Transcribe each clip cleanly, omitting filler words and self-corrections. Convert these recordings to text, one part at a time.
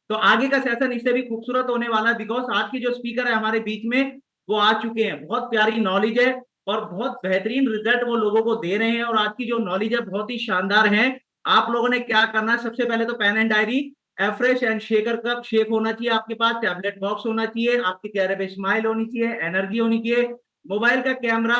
तो आगे का सेशन इससे भी खूबसूरत होने वाला है, बिकॉज आज की जो स्पीकर है हमारे बीच में वो आ चुके हैं, बहुत प्यारी नॉलेज है और बहुत बेहतरीन रिजल्ट वो लोगों को दे रहे हैं। और आज की जो नॉलेज है बहुत ही शानदार है। आप लोगों ने क्या करना है, सबसे पहले तो पेन एंड डायरी, एफ्रेश एंड शेकर कप शेक होना चाहिए आपके पास, टैबलेट बॉक्स होना चाहिए, आपके चेहरे पे स्माइल होनी चाहिए, एनर्जी होनी चाहिए, मोबाइल का कैमरा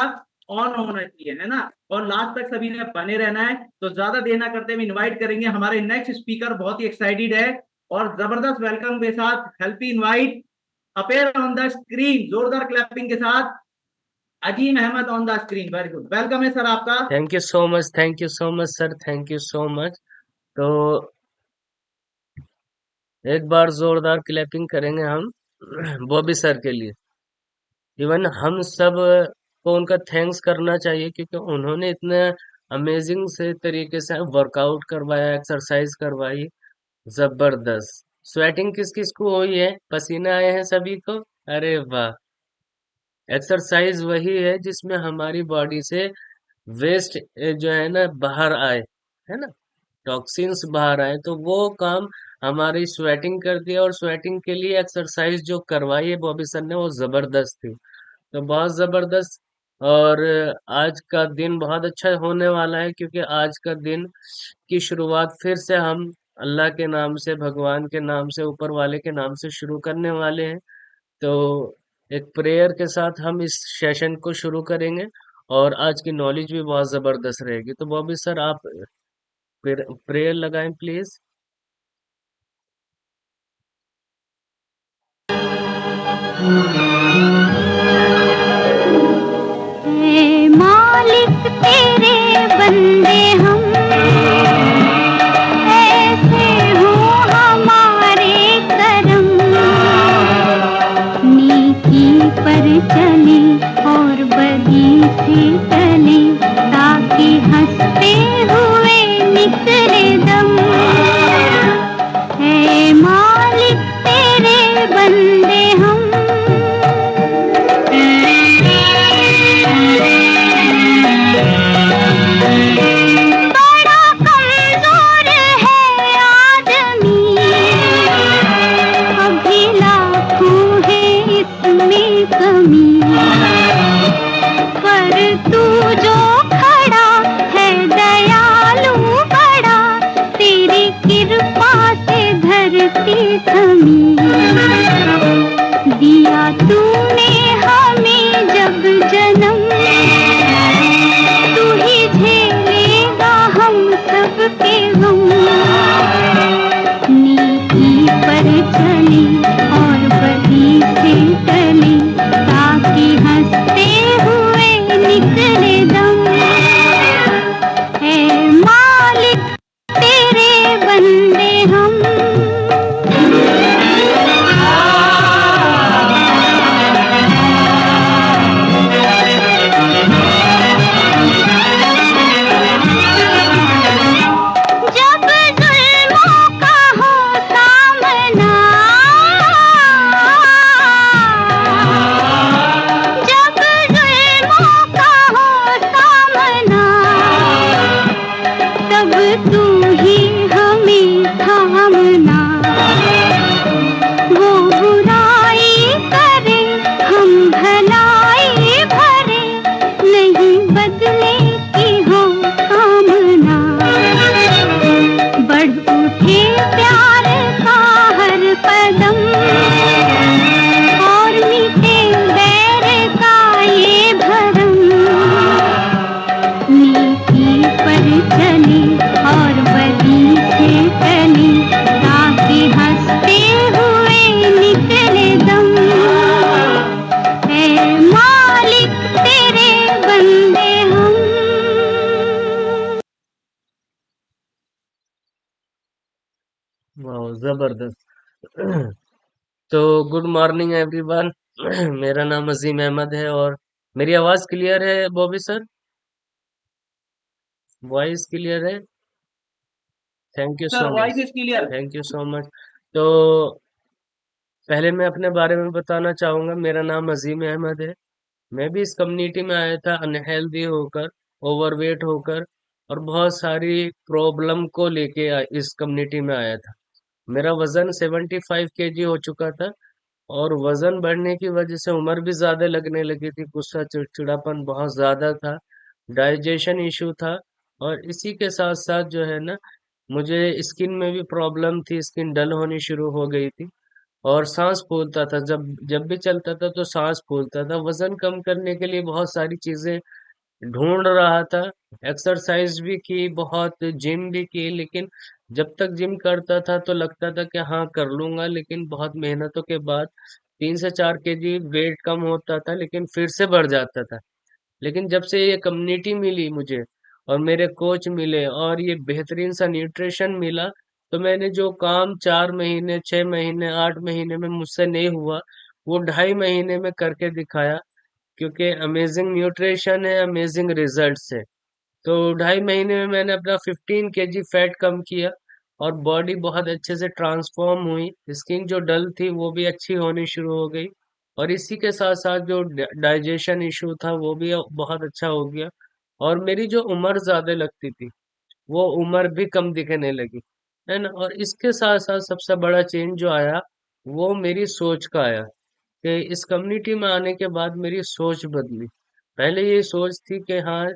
ऑन होना चाहिए, है ना। और लास्ट तक सभी ने बने रहना है। तो ज्यादा देर ना करते हुए इनवाइट करेंगे हमारे नेक्स्ट स्पीकर, बहुत ही एक्साइटेड है और जबरदस्त वेलकम के साथ हेल्पी इनवाइट अपेयर ऑन द स्क्रीन, जोरदार क्लैपिंग के साथ Azeem Ahmed on the screen. Very good, welcome है सर आपका। Thank you so much, thank you so much sir, thank you so much. तो एक बार जोरदार क्लैपिंग करेंगे हम बॉबी सर के लिए। इवन हम सब को उनका थैंक्स करना चाहिए क्योंकि उन्होंने इतने अमेजिंग से तरीके से वर्कआउट करवाया, एक्सरसाइज करवाई, जबरदस्त। स्वेटिंग किस किस को हुई है, पसीने आए हैं सभी को? अरे वाह! एक्सरसाइज वही है जिसमें हमारी बॉडी से वेस्ट जो है ना बाहर आए, है ना, टॉक्सिन्स बाहर आए, तो वो काम हमारी स्वेटिंग कर दिया। और स्वेटिंग के लिए एक्सरसाइज जो करवाई है बॉबी सर ने वो जबरदस्त थी, तो बहुत जबरदस्त। और आज का दिन बहुत अच्छा होने वाला है क्योंकि आज का दिन की शुरुआत फिर से हम अल्लाह के नाम से, भगवान के नाम से, ऊपर वाले के नाम से शुरू करने वाले हैं। तो एक प्रेयर के साथ हम इस सेशन को शुरू करेंगे और आज की नॉलेज भी बहुत जबरदस्त रहेगी। तो बॉबी सर आप प्रेयर लगाएं प्लीज। हे मालिक तेरे बंदे हम ऐसे हो हमारे करम, नीति पर चले और बदी से चले, ताकि हंसते हुए निकले दम। हे मालिक तेरे बंदे हम। बड़ा कमजोर है आदमी, अभी लाखों है इसमें कमी, पर तू जो खड़ा है दयालु बड़ा, तेरी कृपा से धरती थमी। दिया तूने हमें जब जन्म, तू ही झेलेगा हम सबके गम। नीति पर चले और बदी से टले, ताकि हंसते हुए निकले दम। है मालिक तेरे बंदे हम। जब जुल्मों का हो सामना, जब जुल्मों का हो सामना, तब तू ही हमें थामना। वो बुराई करे हम भलाई भरे, नहीं बदले की हो कामना। बढ़ उठे प्यार का हर कदम, और मीठे बैर का ये भरम। नीति पर चले और बदी से टले, ताकि हंसते हुए निकले दम। है मालिक तेरे बंदे हम। वाह जबरदस्त। तो गुड मॉर्निंग एवरीवन। मेरा नाम अजीम अहमद है और मेरी आवाज क्लियर है बॉबी सर? वॉइस क्लियर है? Thank you sir so voice much, is clear. Thank you so much. तो पहले मैं अपने बारे में बताना चाहूंगा, मेरा नाम अजीम अहमद है। मैं भी इस कम्युनिटी में आया था अनहेल्दी होकर, ओवरवेट होकर, और बहुत सारी प्रॉब्लम को लेके इस कम्युनिटी में आया था। मेरा वजन 75 kg हो चुका था। और वजन बढ़ने की वजह से उम्र भी ज्यादा लगने लगी थी, गुस्सा चिड़चिड़ापन बहुत ज्यादा था, डाइजेशन इशू था। और इसी के साथ साथ जो है ना, मुझे स्किन में भी प्रॉब्लम थी, स्किन डल होनी शुरू हो गई थी। और सांस फूलता था, जब जब भी चलता था तो सांस फूलता था। वजन कम करने के लिए बहुत सारी चीजें ढूंढ रहा था, एक्सरसाइज भी की, बहुत जिम भी की, लेकिन जब तक जिम करता था तो लगता था कि हाँ कर लूंगा, लेकिन बहुत मेहनतों के बाद 3 से 4 kg वेट कम होता था, लेकिन फिर से बढ़ जाता था। लेकिन जब से ये कम्युनिटी मिली मुझे, और मेरे कोच मिले, और ये बेहतरीन सा न्यूट्रिशन मिला, तो मैंने जो काम 4 महीने, 6 महीने, 8 महीने में मुझसे नहीं हुआ, वो 2.5 महीने में करके दिखाया। क्योंकि अमेजिंग न्यूट्रिशन है, अमेजिंग रिजल्ट्स है। तो 2.5 महीने में मैंने अपना 15 kg फैट कम किया, और बॉडी बहुत अच्छे से ट्रांसफॉर्म हुई। स्किन जो डल थी वो भी अच्छी होनी शुरू हो गई। और इसी के साथ साथ जो डाइजेशन इशू था वो भी बहुत अच्छा हो गया। और मेरी जो उम्र ज्यादा लगती थी, वो उम्र भी कम दिखने लगी, है ना। और इसके साथ साथ सबसे बड़ा चेंज जो आया, वो मेरी सोच का आया। कि इस कम्युनिटी में आने के बाद मेरी सोच बदली। पहले ये सोच थी कि हाँ,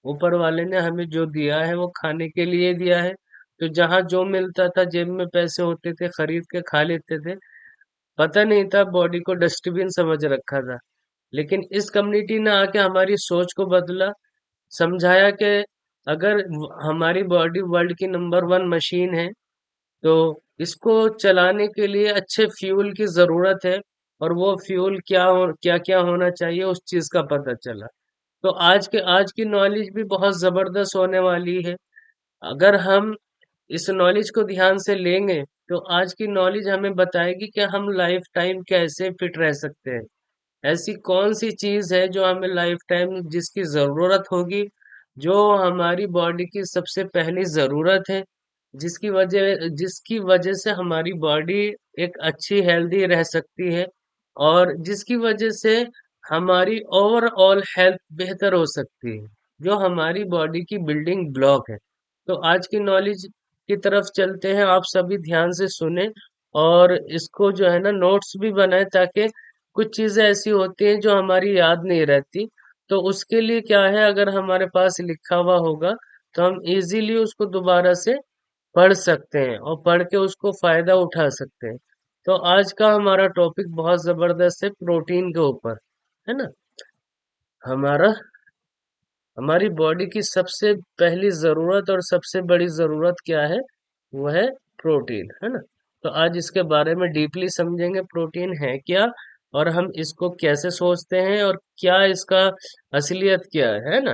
ऊपर वाले ने हमें जो दिया है वो खाने के लिए दिया है, तो जहाँ जो मिलता था, जेब में पैसे होते थे, खरीद के खा लेते थे। पता नहीं था, बॉडी को डस्टबिन समझ रखा था। लेकिन इस कम्युनिटी ने आके हमारी सोच को बदला, समझाया कि अगर हमारी बॉडी वर्ल्ड की नंबर 1 मशीन है, तो इसको चलाने के लिए अच्छे फ्यूल की जरूरत है। और वो फ्यूल क्या क्या होना चाहिए, उस चीज का पता चला। तो आज की नॉलेज भी बहुत जबरदस्त होने वाली है। अगर हम इस नॉलेज को ध्यान से लेंगे, तो आज की नॉलेज हमें बताएगी कि हम लाइफ टाइम कैसे फिट रह सकते हैं। ऐसी कौन सी चीज है जो हमें लाइफ टाइम जिसकी जरूरत होगी, जो हमारी बॉडी की सबसे पहली जरूरत है, जिसकी वजह से हमारी बॉडी एक अच्छी हेल्दी रह सकती है, और जिसकी वजह से हमारी ओवरऑल हेल्थ बेहतर हो सकती है, जो हमारी बॉडी की बिल्डिंग ब्लॉक है। तो आज की नॉलेज की तरफ चलते हैं, आप सभी ध्यान से सुने, और इसको जो है ना नोट्स भी बनाए, ताकि कुछ चीजें ऐसी होती हैं जो हमारी याद नहीं रहती। तो उसके लिए क्या है, अगर हमारे पास लिखा हुआ होगा, तो हम इजीली उसको दोबारा से पढ़ सकते हैं, और पढ़ के उसको फायदा उठा सकते हैं। तो आज का हमारा टॉपिक बहुत जबरदस्त है, प्रोटीन के ऊपर, है ना। हमारा हमारी बॉडी की सबसे पहली जरूरत और सबसे बड़ी जरूरत क्या है, वो है प्रोटीन, है ना। तो आज इसके बारे में डीपली समझेंगे, प्रोटीन है क्या, और हम इसको कैसे सोचते हैं, और क्या इसका असलियत क्या है ना।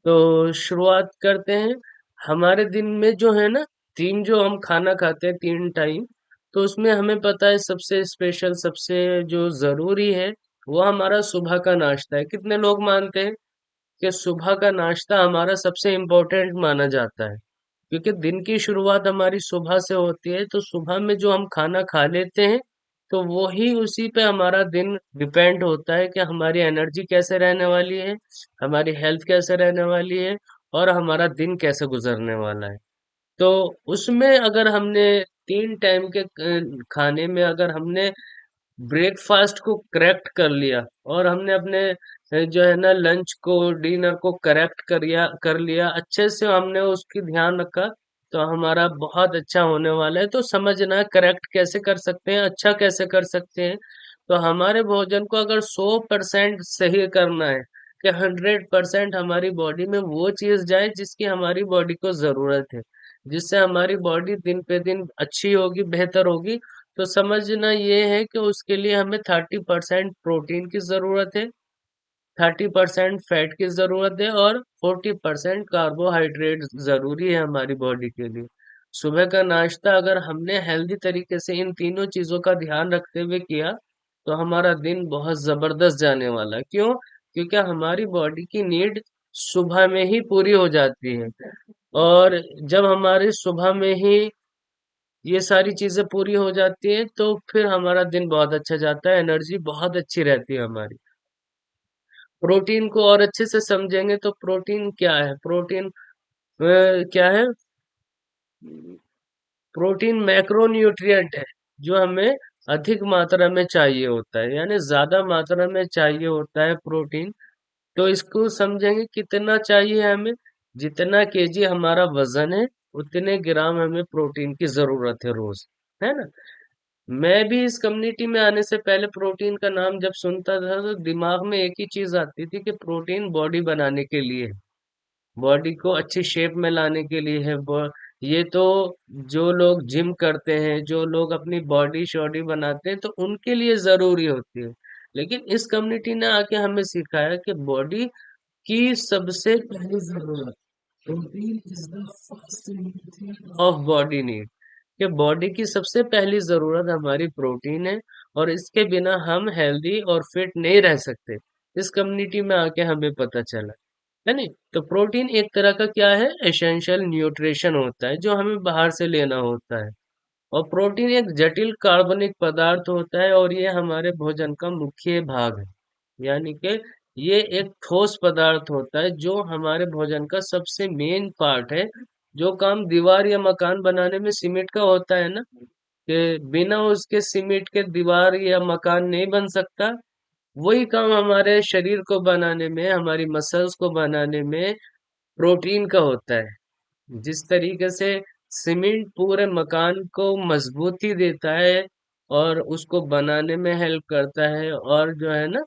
तो शुरुआत करते हैं। हमारे दिन में जो है ना, तीन जो हम खाना खाते हैं, 3 टाइम, तो उसमें हमें पता है सबसे स्पेशल, सबसे जो जरूरी है, वो हमारा सुबह का नाश्ता है। कितने लोग मानते हैं कि सुबह का नाश्ता हमारा सबसे इम्पोर्टेंट माना जाता है? क्योंकि दिन की शुरुआत हमारी सुबह से होती है, तो सुबह में जो हम खाना खा लेते हैं, तो वो ही उसी पे हमारा दिन डिपेंड होता है कि हमारी एनर्जी कैसे रहने वाली है, हमारी हेल्थ कैसे रहने वाली है, और हमारा दिन कैसे गुजरने वाला है। तो उसमें अगर हमने 3 टाइम के खाने में अगर हमने ब्रेकफास्ट को करेक्ट कर लिया, और हमने अपने जो है ना लंच को, डिनर को करेक्ट कर लिया अच्छे से, हमने उसकी ध्यान रखा, तो हमारा बहुत अच्छा होने वाला है। तो समझना है करेक्ट कैसे कर सकते हैं, अच्छा कैसे कर सकते हैं। तो हमारे भोजन को अगर 100% सही करना है, कि 100% हमारी बॉडी में वो चीज जाए जिसकी हमारी बॉडी को जरूरत है, जिससे हमारी बॉडी दिन पे दिन अच्छी होगी, बेहतर होगी, तो समझना ये है कि उसके लिए हमें 30% प्रोटीन की जरूरत है, 30% फैट की जरूरत है, और 40% कार्बोहाइड्रेट जरूरी है हमारी बॉडी के लिए। सुबह का नाश्ता अगर हमने हेल्दी तरीके से इन तीनों चीजों का ध्यान रखते हुए किया, तो हमारा दिन बहुत जबरदस्त जाने वाला है। क्यों? क्योंकि हमारी बॉडी की नीड सुबह में ही पूरी हो जाती है। और जब हमारी सुबह में ही ये सारी चीजें पूरी हो जाती है, तो फिर हमारा दिन बहुत अच्छा जाता है, एनर्जी बहुत अच्छी रहती है हमारी। प्रोटीन को और अच्छे से समझेंगे, तो प्रोटीन क्या है, प्रोटीन क्या है। प्रोटीन मैक्रोन्यूट्रिएंट है जो हमें अधिक मात्रा में चाहिए होता है, यानी ज्यादा मात्रा में चाहिए होता है प्रोटीन। तो इसको समझेंगे कितना चाहिए हमें। जितना केजी हमारा वजन है उतने ग्राम हमें प्रोटीन की जरूरत है रोज, है ना। मैं भी इस कम्युनिटी में आने से पहले प्रोटीन का नाम जब सुनता था तो दिमाग में एक ही चीज आती थी कि प्रोटीन बॉडी बनाने के लिए है, बॉडी को अच्छी शेप में लाने के लिए है। ये तो जो लोग जिम करते हैं, जो लोग अपनी बॉडी शॉडी बनाते हैं, तो उनके लिए जरूरी होती है। लेकिन इस कम्युनिटी ने आके हमें सिखाया कि बॉडी की सबसे पहली जरूरत protein is the first of body need, कि बॉडी की सबसे पहली जरूरत हमारी प्रोटीन है, और इसके बिना हम हेल्दी और फिट नहीं रह सकते। इस कम्युनिटी में आके हमें पता चला, है नहीं। तो प्रोटीन एक तरह का क्या है, एसेंशियल न्यूट्रिशन होता है जो हमें बाहर से लेना होता है। और प्रोटीन एक जटिल कार्बनिक पदार्थ होता है और ये हमारे भोजन का मुख्य भाग है। यानी कि ये एक ठोस पदार्थ होता है जो हमारे भोजन का सबसे मेन पार्ट है। जो काम दीवार या मकान बनाने में सीमेंट का होता है ना, कि बिना उसके सीमेंट के दीवार या मकान नहीं बन सकता, वही काम हमारे शरीर को बनाने में, हमारी मसल्स को बनाने में प्रोटीन का होता है। जिस तरीके से सीमेंट पूरे मकान को मजबूती देता है और उसको बनाने में हेल्प करता है, और जो है ना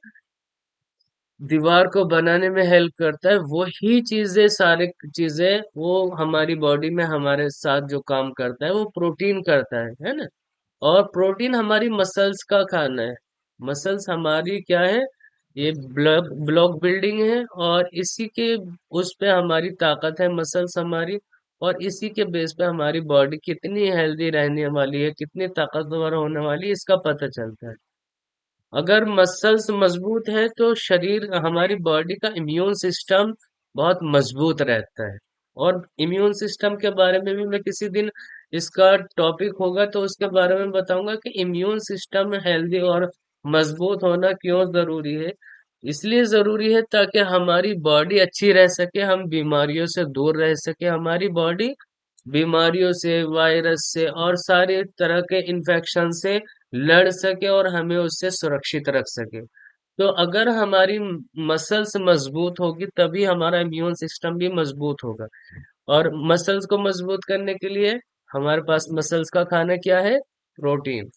दीवार को बनाने में हेल्प करता है, वही चीजें, सारे चीजें वो हमारी बॉडी में हमारे साथ जो काम करता है वो प्रोटीन करता है ना। और प्रोटीन हमारी मसल्स का खाना है। मसल्स हमारी क्या है, ये ब्लॉक ब्लॉक बिल्डिंग है, और इसी के उस पे हमारी ताकत है मसल्स हमारी। और इसी के बेस पे हमारी बॉडी कितनी हेल्दी रहने वाली है, कितनी ताकतवर होने वाली है, इसका पता चलता है। अगर मसल्स मजबूत है तो शरीर, हमारी बॉडी का इम्यून सिस्टम बहुत मजबूत रहता है। और इम्यून सिस्टम के बारे में भी मैं किसी दिन, इसका टॉपिक होगा तो उसके बारे में बताऊंगा कि इम्यून सिस्टम हेल्दी और मजबूत होना क्यों जरूरी है। इसलिए जरूरी है ताकि हमारी बॉडी अच्छी रह सके, हम बीमारियों से दूर रह सके, हमारी बॉडी बीमारियों से, वायरस से और सारे तरह के इन्फेक्शन से लड़ सके और हमें उससे सुरक्षित रख सके। तो अगर हमारी मसल्स मजबूत होगी तभी हमारा इम्यून सिस्टम भी मजबूत होगा। और मसल्स को मजबूत करने के लिए हमारे पास मसल्स का खाना क्या है, प्रोटीन।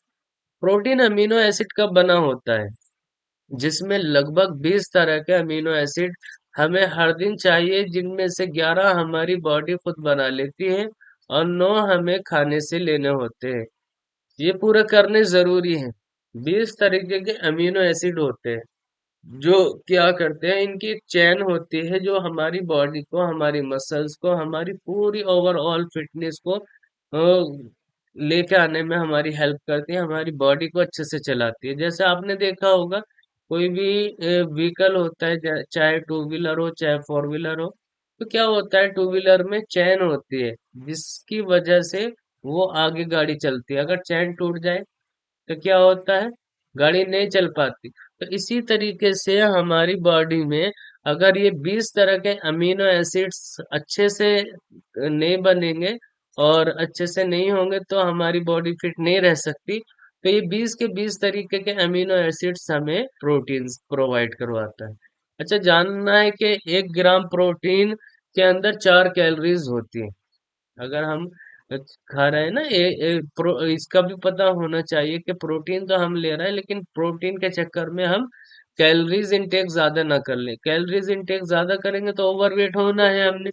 प्रोटीन अमीनो एसिड का बना होता है, जिसमें लगभग 20 तरह के अमीनो एसिड हमें हर दिन चाहिए, जिनमें से 11 हमारी बॉडी खुद बना लेती है और 9 हमें खाने से लेने होते हैं। ये पूरा करने जरूरी है। 20 तरीके के अमीनो एसिड होते हैं जो क्या करते हैं, इनकी एक चैन होती है जो हमारी बॉडी को, हमारी मसल्स को, हमारी पूरी ओवरऑल फिटनेस को लेके आने में हमारी हेल्प करती है, हमारी बॉडी को अच्छे से चलाती है। जैसे आपने देखा होगा, कोई भी व्हीकल होता है, चाहे टू व्हीलर हो चाहे फोर व्हीलर हो, तो क्या होता है, टू व्हीलर में चैन होती है जिसकी वजह से वो आगे गाड़ी चलती है। अगर चैन टूट जाए तो क्या होता है, गाड़ी नहीं चल पाती। तो इसी तरीके से हमारी बॉडी में अगर ये 20 तरह के अमीनो एसिड्स अच्छे से नहीं बनेंगे और अच्छे से नहीं होंगे तो हमारी बॉडी फिट नहीं रह सकती। तो ये 20 के 20 तरीके के अमीनो एसिड्स हमें प्रोटीन प्रोवाइड करवाता है। अच्छा, जानना है कि 1 ग्राम प्रोटीन के अंदर 4 कैलोरीज होती है। अगर हम खा रहे हैं ना, इसका भी पता होना चाहिए कि प्रोटीन तो हम ले रहे हैं, लेकिन प्रोटीन के चक्कर में हम कैलोरीज इंटेक ज्यादा ना कर लें। कैलोरीज इंटेक ज्यादा करेंगे तो ओवरवेट होना है हमने।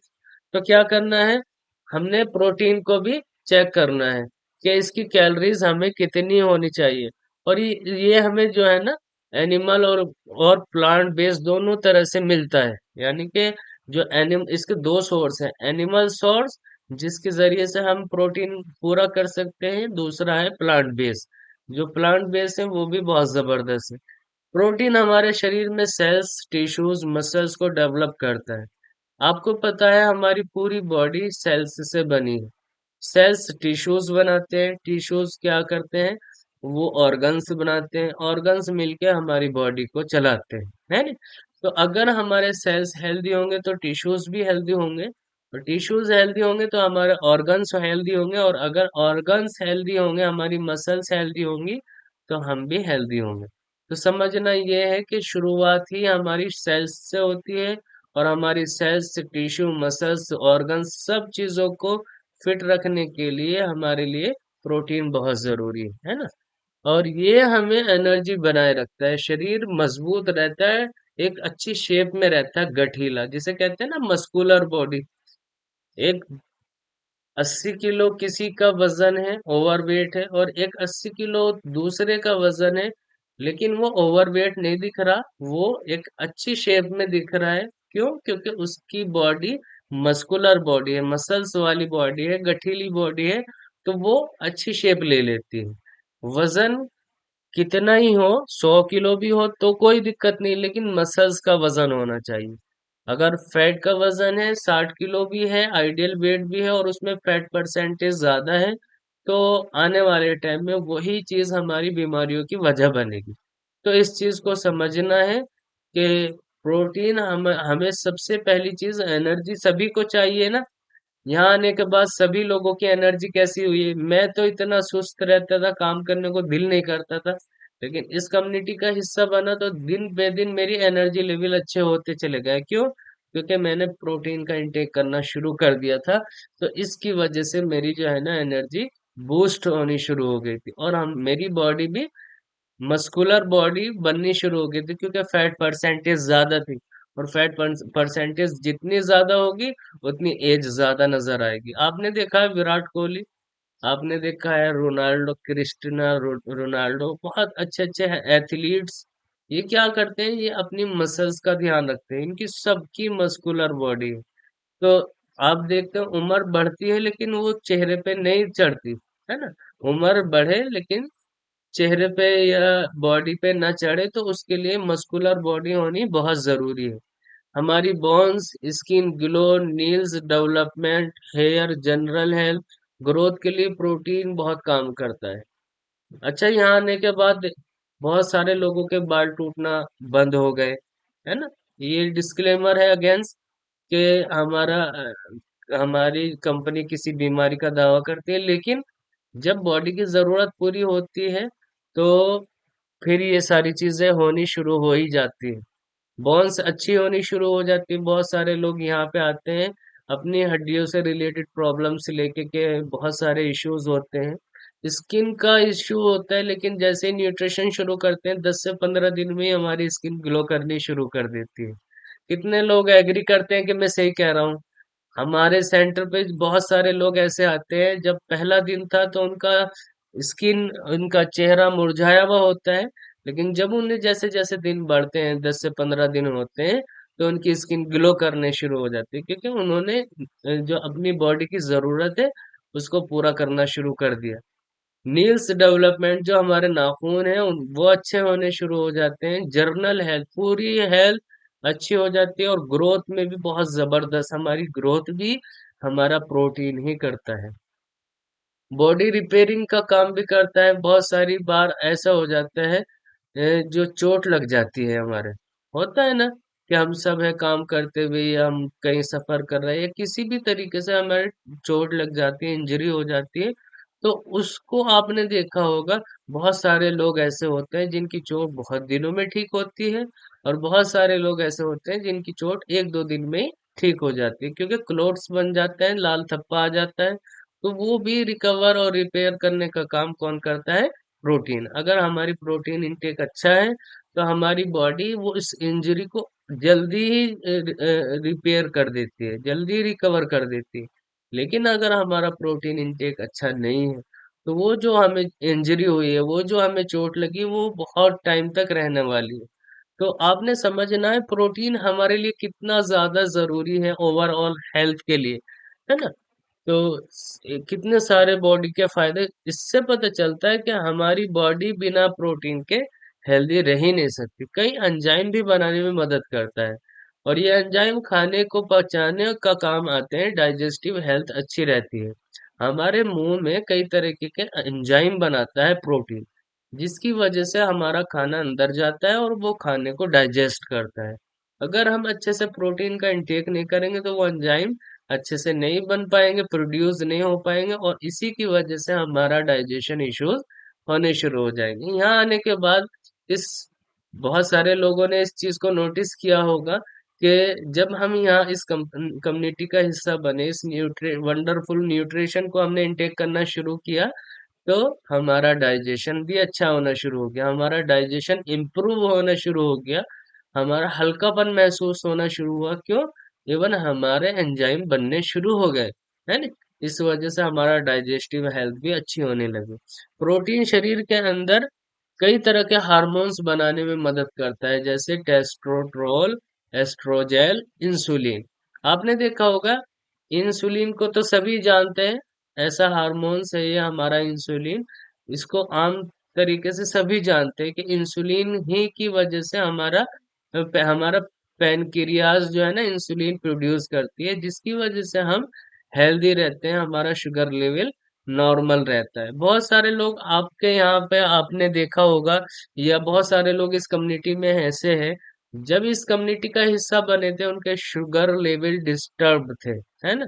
तो क्या करना है, हमने प्रोटीन को भी चेक करना है कि इसकी कैलोरीज हमें कितनी होनी चाहिए। और ये हमें जो है ना, एनिमल और प्लांट बेस्ड दोनों तरह से मिलता है। यानी कि जो इसके दो सोर्स है, एनिमल सोर्स जिसके जरिए से हम प्रोटीन पूरा कर सकते हैं, दूसरा है प्लांट बेस। जो प्लांट बेस है वो भी बहुत जबरदस्त है। प्रोटीन हमारे शरीर में सेल्स, टिश्यूज, मसल्स को डेवलप करता है। आपको पता है हमारी पूरी बॉडी सेल्स से बनी है। सेल्स टिश्यूज बनाते हैं, टिश्यूज क्या करते हैं, वो ऑर्गन्स बनाते हैं, ऑर्गन्स मिलके हमारी बॉडी को चलाते हैं, है ना। तो अगर हमारे सेल्स हेल्दी होंगे तो टिश्यूज भी हेल्दी होंगे, और टिश्यूज हेल्दी होंगे तो हमारे ऑर्गन्स हेल्दी होंगे, और अगर ऑर्गन्स हेल्दी होंगे, हमारी मसल्स हेल्दी होंगी, तो हम भी हेल्दी होंगे। तो समझना ये है कि शुरुआत ही हमारी सेल्स से होती है, और हमारी सेल्स, टिश्यू, मसल्स, ऑर्गन्स, सब चीजों को फिट रखने के लिए हमारे लिए प्रोटीन बहुत जरूरी है ना। और ये हमें एनर्जी बनाए रखता है, शरीर मजबूत रहता है, एक अच्छी शेप में रहता है, गठीला, जिसे कहते हैं ना मस्कुलर बॉडी। एक 80 किलो किसी का वजन है, ओवरवेट है, और एक 80 किलो दूसरे का वजन है, लेकिन वो ओवरवेट नहीं दिख रहा, वो एक अच्छी शेप में दिख रहा है। क्यों? क्योंकि उसकी बॉडी मस्कुलर बॉडी है, मसल्स वाली बॉडी है, गठीली बॉडी है, तो वो अच्छी शेप ले लेती है। वजन कितना ही हो, 100 किलो भी हो तो कोई दिक्कत नहीं, लेकिन मसल्स का वजन होना चाहिए। अगर फैट का वजन है, 60 किलो भी है, आइडियल वेट भी है, और उसमें फैट परसेंटेज ज्यादा है, तो आने वाले टाइम में वही चीज हमारी बीमारियों की वजह बनेगी। तो इस चीज को समझना है कि प्रोटीन हमें सबसे पहली चीज, एनर्जी सभी को चाहिए ना। यहाँ आने के बाद सभी लोगों की एनर्जी कैसी हुई है? मैं तो इतना सुस्त रहता था, काम करने को दिल नहीं करता था, लेकिन इस कम्युनिटी का हिस्सा बना तो दिन बे दिन मेरी एनर्जी लेवल अच्छे होते चले गए। क्यों? क्योंकि मैंने प्रोटीन का इंटेक करना शुरू कर दिया था। तो इसकी वजह से मेरी जो है ना एनर्जी बूस्ट होनी शुरू हो गई थी, और हम मेरी बॉडी भी मस्कुलर बॉडी बननी शुरू हो गई थी, क्योंकि फैट परसेंटेज ज्यादा थी, और फैट परसेंटेज जितनी ज्यादा होगी, उतनी एज ज्यादा नजर आएगी। आपने देखा है विराट कोहली, आपने देखा है रोनाल्डो, रोनाल्डो, बहुत अच्छे अच्छे एथलीट्स, ये क्या करते हैं? ये अपनी मसल्स का ध्यान रखते हैं, इनकी सबकी मस्कुलर बॉडी है। तो आप देखते हो उम्र बढ़ती है, लेकिन वो चेहरे पे नहीं चढ़ती, है ना। उम्र बढ़े लेकिन चेहरे पे या बॉडी पे न चढ़े, तो उसके लिए मस्कुलर बॉडी होनी बहुत जरूरी है। हमारी bones, skin glow, nails development, hair, general health, growth के लिए प्रोटीन बहुत काम करता है। अच्छा, यहाँ आने के बाद बहुत सारे लोगों के बाल टूटना बंद हो गए, है ना। ये डिस्क्लेमर है अगेंस्ट कि हमारी कंपनी किसी बीमारी का दावा करती है, लेकिन जब बॉडी की जरूरत पूरी होती है, तो फिर ये सारी चीजें होनी शुरू हो ही जाती है। बोन्स अच्छी होनी शुरू हो जाती है। बहुत सारे लोग यहाँ पे आते हैं अपनी हड्डियों से रिलेटेड प्रॉब्लम से लेके के, बहुत सारे इश्यूज होते हैं। स्किन का इश्यू होता है, लेकिन जैसे ही न्यूट्रिशन शुरू करते हैं, 10 से 15 दिन में ही हमारी स्किन ग्लो करनी शुरू कर देती है। कितने लोग एग्री करते हैं कि मैं सही कह रहा हूँ? हमारे सेंटर पे बहुत सारे लोग ऐसे आते हैं, जब पहला दिन था तो उनका स्किन, उनका चेहरा मुरझाया हुआ होता है, लेकिन जब उन्हें जैसे जैसे दिन बढ़ते हैं, 10 से 15 दिन होते हैं, तो उनकी स्किन ग्लो करने शुरू हो जाती है, क्योंकि उन्होंने जो अपनी बॉडी की जरूरत है उसको पूरा करना शुरू कर दिया। नील्स डेवलपमेंट, जो हमारे नाखून हैं वो अच्छे होने शुरू हो जाते हैं। जर्नल हेल्थ, पूरी हेल्थ अच्छी हो जाती है, और ग्रोथ में भी बहुत जबरदस्त, हमारी ग्रोथ भी हमारा प्रोटीन ही करता है। बॉडी रिपेयरिंग का काम भी करता है। बहुत सारी बार ऐसा हो जाता है, जो चोट लग जाती है हमारे, होता है ना, कि हम सब है काम करते हुए, या हम कहीं सफर कर रहे हैं, या किसी भी तरीके से हमारे चोट लग जाती है, इंजरी हो जाती है, तो उसको आपने देखा होगा, बहुत सारे लोग ऐसे होते हैं जिनकी चोट बहुत दिनों में ठीक होती है, और बहुत सारे लोग ऐसे होते हैं जिनकी चोट 1-2 दिन में ही ठीक हो जाती है, क्योंकि क्लोट्स बन जाते हैं, लाल थप्पा आ जाता है। तो वो भी रिकवर और रिपेयर करने का काम कौन करता है? प्रोटीन। अगर हमारी प्रोटीन इंटेक अच्छा है, तो हमारी बॉडी वो इस इंजरी को जल्दी ही रिपेयर कर देती है, जल्दी रिकवर कर देती है। लेकिन अगर हमारा प्रोटीन इंटेक अच्छा नहीं है, तो वो जो हमें इंजरी हुई है, वो जो हमें चोट लगी, वो बहुत टाइम तक रहने वाली है। तो आपने समझना है प्रोटीन हमारे लिए कितना ज्यादा जरूरी है ओवरऑल हेल्थ के लिए, है ना। तो कितने सारे बॉडी के फायदे इससे पता चलता है कि हमारी बॉडी बिना प्रोटीन के हेल्दी रह ही नहीं सकती। कई एंजाइम भी बनाने में मदद करता है, और ये एंजाइम खाने को पचाने का काम आते हैं, डाइजेस्टिव हेल्थ अच्छी रहती है। हमारे मुंह में कई तरीके के एंजाइम बनाता है प्रोटीन, जिसकी वजह से हमारा खाना अंदर जाता है, और वो खाने को डाइजेस्ट करता है। अगर हम अच्छे से प्रोटीन का इंटेक नहीं करेंगे, तो वो एंजाइम अच्छे से नहीं बन पाएंगे, प्रोड्यूस नहीं हो पाएंगे, और इसी की वजह से हमारा डाइजेशन इश्यूज होने शुरू हो जाएंगे। यहाँ आने के बाद इस बहुत सारे लोगों ने इस चीज को नोटिस किया होगा कि जब हम यहाँ इस कम्युनिटी का हिस्सा बने, इस वंडरफुल न्यूट्रिशन को हमने इंटेक करना शुरू किया, तो हमारा डाइजेशन भी अच्छा होना शुरू हो गया, हमारा डाइजेशन इम्प्रूव होना शुरू हो गया, हमारा हल्कापन महसूस होना शुरू हुआ। क्यों? इवन हमारे एंजाइम बनने शुरू हो गए, है ना। इस वजह से हमारा डाइजेस्टिव हेल्थ भी अच्छी होने लगी। प्रोटीन शरीर के अंदर कई तरह के हार्मोन्स बनाने में मदद करता है, जैसे टेस्टोस्टेरोन, एस्ट्रोजेल, इंसुलिन। आपने देखा होगा, इंसुलिन को तो सभी जानते हैं, ऐसा हार्मोन्स है ये हमारा इंसुलिन। इसको आम तरीके से सभी जानते हैं कि इंसुलिन ही की वजह से हमारा पैनक्रियाज जो है ना, इंसुलिन प्रोड्यूस करती है, जिसकी वजह से हम हेल्दी रहते हैं, हमारा शुगर लेवल नॉर्मल रहता है। बहुत सारे लोग आपके यहाँ पे आपने देखा होगा, या बहुत सारे लोग इस कम्युनिटी में ऐसे हैं, जब इस कम्युनिटी का हिस्सा बने थे उनके शुगर लेवल डिस्टर्ब थे, है ना,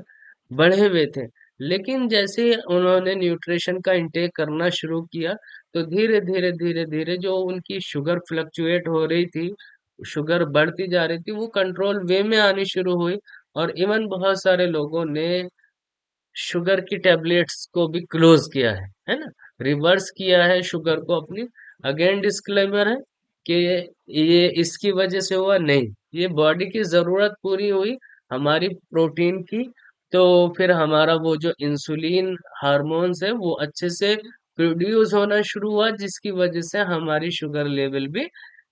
बढ़े हुए थे। लेकिन जैसे ही उन्होंने न्यूट्रिशन का इंटेक करना शुरू किया, तो धीरे धीरे धीरे धीरे जो उनकी शुगर फ्लक्चुएट हो रही थी, शुगर बढ़ती जा रही थी, वो कंट्रोल वे में आनी शुरू हुई। और इवन बहुत सारे लोगों ने शुगर की टेबलेट्स को भी क्लोज किया है ना, रिवर्स किया है शुगर को अपनी। अगेन डिस्क्लेमर है कि ये इसकी वजह से हुआ नहीं, ये बॉडी की जरूरत पूरी हुई हमारी प्रोटीन की, तो फिर हमारा वो जो इंसुलिन हार्मोन्स है वो अच्छे से प्रोड्यूस होना शुरू हुआ, जिसकी वजह से हमारी शुगर लेवल भी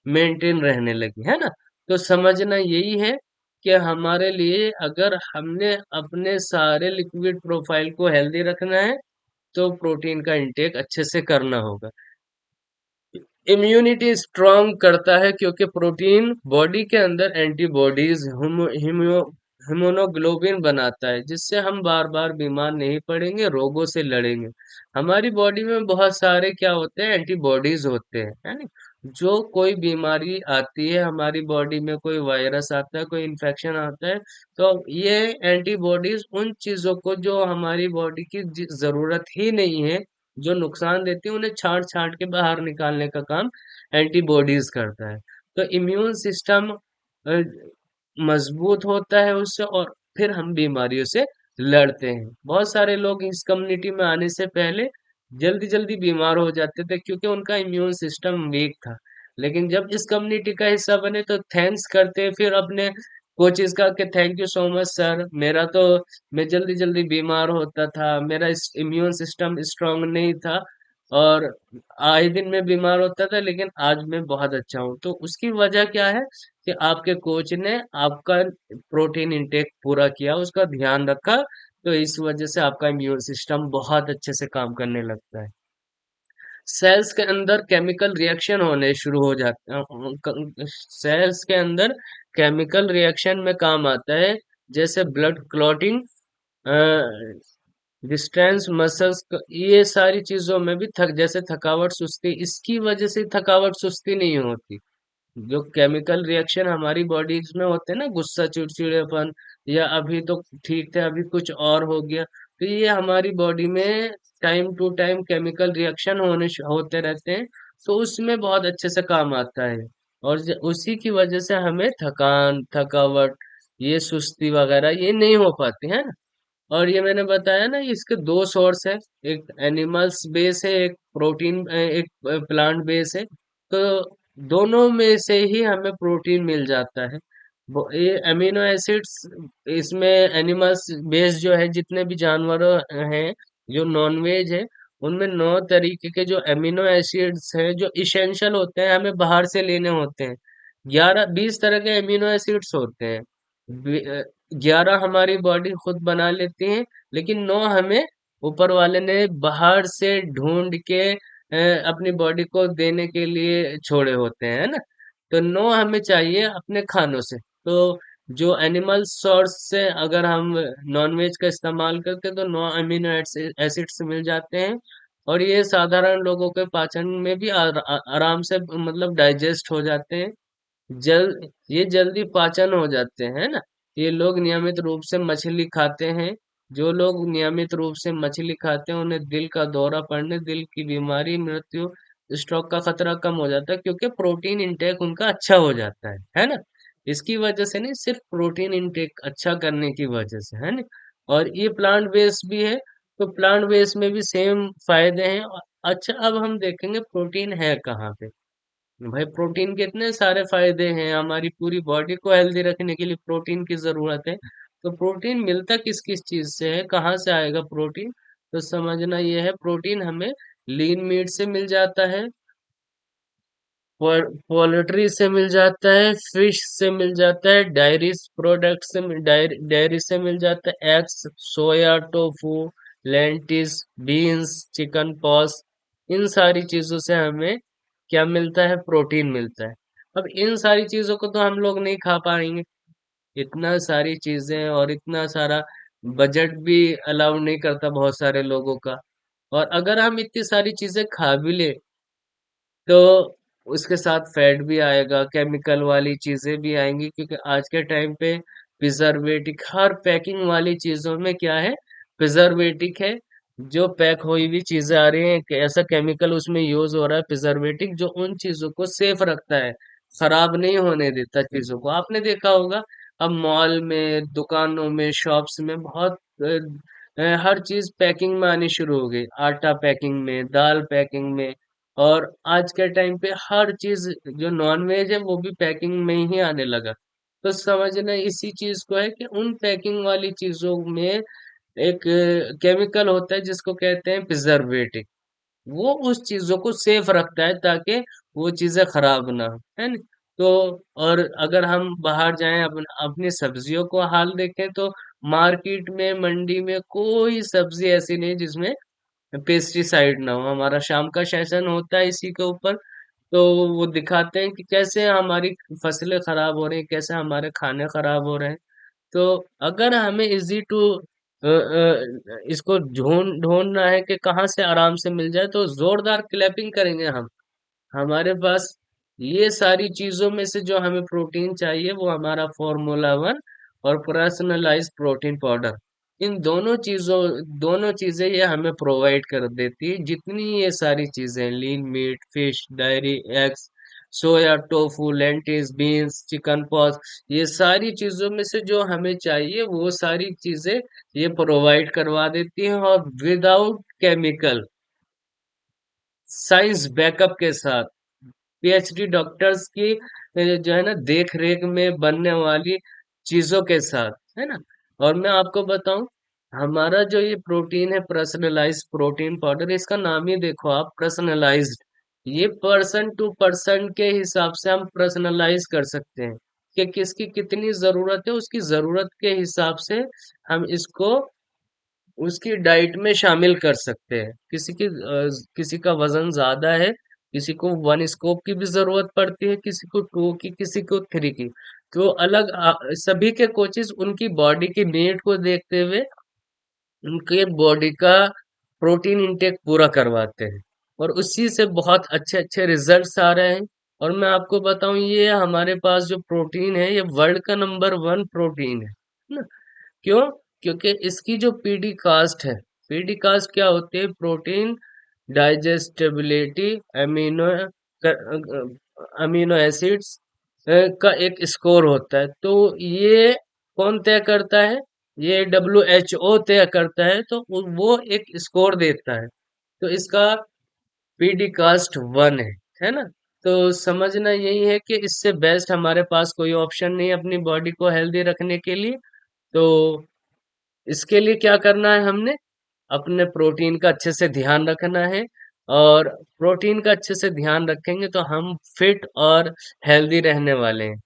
मेंटेन रहने लगी, है ना। तो समझना यही है कि हमारे लिए अगर हमने अपने सारे लिक्विड प्रोफाइल को हेल्दी रखना है, तो प्रोटीन का इंटेक अच्छे से करना होगा। इम्यूनिटी स्ट्रांग करता है, क्योंकि प्रोटीन बॉडी के अंदर एंटीबॉडीज, हिमोनोग्लोबिन बनाता है, जिससे हम बार बार बीमार नहीं पड़ेंगे, रोगों से लड़ेंगे। हमारी बॉडी में बहुत सारे क्या होते हैं, एंटीबॉडीज होते हैं, है ना। जो कोई बीमारी आती है हमारी बॉडी में, कोई वायरस आता है, कोई इन्फेक्शन आता है, तो ये एंटीबॉडीज उन चीजों को जो हमारी बॉडी की जरूरत ही नहीं है, जो नुकसान देती है, उन्हें छांट छांट के बाहर निकालने का काम एंटीबॉडीज करता है। तो इम्यून सिस्टम मजबूत होता है उससे, और फिर हम बीमारियों से लड़ते हैं। बहुत सारे लोग इस कम्युनिटी में आने से पहले जल्दी जल्दी बीमार हो जाते थे, क्योंकि उनका इम्यून सिस्टम वीक था। लेकिन जब इस कम्युनिटी का हिस्सा बने, तो थैंक्स करते हैं फिर अपने कोचेस का कि thank you so much sir, मेरा तो मैं जल्दी जल्दी बीमार होता था, मेरा इम्यून सिस्टम स्ट्रांग नहीं था, और आए दिन में बीमार होता था, लेकिन आज मैं बहुत अच्छा हूँ। तो उसकी वजह क्या है कि आपके कोच ने आपका प्रोटीन इंटेक पूरा किया, उसका ध्यान रखा, तो इस वजह से आपका इम्यून सिस्टम बहुत अच्छे से काम करने लगता है। सेल्स के अंदर केमिकल रिएक्शन होने शुरू हो जाते हैं, सेल्स के अंदर केमिकल रिएक्शन में काम आता है, जैसे ब्लड क्लॉटिंग, डिस्टेंस मसल्स, ये सारी चीजों में भी जैसे थकावट सुस्ती, इसकी वजह से थकावट सुस्ती नहीं होती। जो केमिकल रिएक्शन हमारी बॉडीज में होते हैं ना, गुस्सा, चिड़चिड़ेपन, या अभी तो ठीक थे अभी कुछ और हो गया, तो ये हमारी बॉडी में time to time chemical reaction होते रहते हैं, तो उसमें बहुत अच्छे से काम आता है। और उसी की वजह से हमें थकान, थकावट, ये सुस्ती वगैरह ये नहीं हो पाती है ना। और ये मैंने बताया ना, इसके दो सोर्स है, एक एनिमल्स बेस है, एक प्रोटीन, एक प्लांट बेस है। तो दोनों में से ही हमें प्रोटीन मिल जाता है। ये अमीनो एसिड्स, इसमें एनिमल्स बेस जो है, जितने भी जानवर हैं जो नॉन वेज है, उनमें 9 तरीके के जो अमीनो एसिड्स हैं जो इसेंशियल होते हैं, हमें बाहर से लेने होते हैं। 11-20 तरह के अमीनो एसिड्स होते हैं, 11 हमारी बॉडी खुद बना लेती है, लेकिन 9 हमें ऊपर वाले ने बाहर से ढूंढ के अपनी बॉडी को देने के लिए छोड़े होते हैं, है ना। तो 9 हमें चाहिए अपने खानों से। तो जो एनिमल सोर्स से अगर हम नॉन वेज का इस्तेमाल करते हैं, तो 9 अमीनो एसिड्स मिल जाते हैं, और ये साधारण लोगों के पाचन में भी आराम से मतलब डाइजेस्ट हो जाते हैं, ये जल्दी पाचन हो जाते हैं, है ना। ये लोग नियमित रूप से मछली खाते हैं। जो लोग नियमित रूप से मछली खाते हैं उन्हें दिल का दौरा पड़ने, दिल की बीमारी, मृत्यु, स्ट्रोक का खतरा कम हो जाता है, क्योंकि प्रोटीन इंटेक उनका अच्छा हो जाता है ना। इसकी वजह से नहीं, सिर्फ प्रोटीन इंटेक अच्छा करने की वजह से, है ना। और ये प्लांट बेस्ड भी है, तो प्लांट बेस्ड में भी सेम फायदे हैं। अच्छा, अब हम देखेंगे प्रोटीन है कहाँ पे। भाई प्रोटीन के इतने सारे फायदे हैं, हमारी पूरी बॉडी को हेल्दी रखने के लिए प्रोटीन की जरूरत है। तो प्रोटीन मिलता किस किस चीज से है, कहाँ से आएगा प्रोटीन? तो समझना ये है, प्रोटीन हमें लीन मीट से मिल जाता है, पोल्ट्री से मिल जाता है, फिश से मिल जाता है, डायरी प्रोडक्ट से डायरी से मिल जाता है, eggs, soya, tofu, lentils, beans, chickpeas, इन सारी चीजों से हमें क्या मिलता है? प्रोटीन मिलता है। अब इन सारी चीजों को तो हम लोग नहीं खा पाएंगे, इतना सारी चीजें, और इतना सारा बजट भी अलाउ नहीं करता बहुत सारे लोगों का। और अगर हम इतनी सारी चीजें खा भी ले, तो उसके साथ फैट भी आएगा, केमिकल वाली चीजें भी आएंगी, क्योंकि आज के टाइम पे प्रिजर्वेटिव हर पैकिंग वाली चीजों में क्या है? प्रिजर्वेटिव है। जो पैक हुई हुई चीजें आ रही हैं, ऐसा केमिकल उसमें यूज हो रहा है प्रिजर्वेटिव, जो उन चीजों को सेफ रखता है, खराब नहीं होने देता चीजों को। आपने देखा होगा, अब मॉल में, दुकानों में, शॉप्स में बहुत हर चीज पैकिंग में आनी शुरू हो गई, आटा पैकिंग में, दाल पैकिंग में। और आज के टाइम पे हर चीज जो नॉन वेज है वो भी पैकिंग में ही आने लगा। तो समझना इसी चीज को है कि उन पैकिंग वाली चीजों में एक केमिकल होता है जिसको कहते हैं प्रिजर्वेटिव। वो उस चीजों को सेफ रखता है ताकि वो चीजें खराब ना हो, है ना। तो और अगर हम बाहर जाएं, अपनी सब्जियों को हाल देखें, तो मार्केट में, मंडी में कोई सब्जी ऐसी नहीं जिसमें पेस्टिसाइड ना हो। हमारा शाम का सेशन होता है इसी के ऊपर, तो वो दिखाते हैं कि कैसे हमारी फसलें खराब हो रही हैं, कैसे हमारे खाने खराब हो रहे हैं। तो अगर हमें इजी टू इसको ढूंढना है कि कहाँ से आराम से मिल जाए, तो जोरदार क्लैपिंग करेंगे हम। हमारे पास ये सारी चीजों में से जो हमें प्रोटीन चाहिए वो हमारा फॉर्मूला 1 और पर्सनलाइज प्रोटीन पाउडर, इन दोनों चीजें ये हमें प्रोवाइड कर देती है। जितनी ये सारी चीजें, lean meat, fish, dairy, eggs, soya, tofu, lentils, beans, chickpeas, ये सारी चीजों में से जो हमें चाहिए वो सारी चीजें ये प्रोवाइड करवा देती है, और विदाउट केमिकल, साइंस बैकअप के साथ, पीएचडी डॉक्टर्स की जो है ना देख रेख में बनने वाली चीजों के साथ, है ना। और मैं आपको बताऊं, हमारा जो ये प्रोटीन है, पर्सनलाइज्ड प्रोटीन पाउडर, इसका नाम ही देखो आप, पर्सनलाइज्ड। ये पर्सन टू पर्सन के हिसाब से हम पर्सनलाइज कर सकते हैं कि किसकी कितनी जरूरत है, उसकी जरूरत के हिसाब से हम इसको उसकी डाइट में शामिल कर सकते हैं। किसी का वजन ज्यादा है, किसी को 1 स्कोप की भी जरूरत पड़ती है, किसी को 2 की, किसी को 3 की। तो सभी के कोचेस उनकी बॉडी की नीड को देखते हुए उनके बॉडी का प्रोटीन इंटेक पूरा करवाते हैं, और उसी से बहुत अच्छे अच्छे रिजल्ट्स आ रहे हैं। और मैं आपको बताऊं, ये हमारे पास जो प्रोटीन है, ये वर्ल्ड का नंबर 1 प्रोटीन है ना। क्यों? क्योंकि इसकी जो पीडी कास्ट है, पीडी कास्ट क्या होती है? Protein digestibility, amino amino acids का एक स्कोर होता है। तो ये कौन तय करता है? ये WHO तय करता है। तो वो एक स्कोर देता है, तो इसका पीडी कास्ट 1 है ना। तो समझना यही है कि इससे बेस्ट हमारे पास कोई ऑप्शन नहीं है अपनी बॉडी को हेल्दी रखने के लिए। तो इसके लिए क्या करना है हमने? अपने प्रोटीन का अच्छे से ध्यान रखना है, और प्रोटीन का अच्छे से ध्यान रखेंगे तो हम फिट और हेल्दी रहने वाले हैं।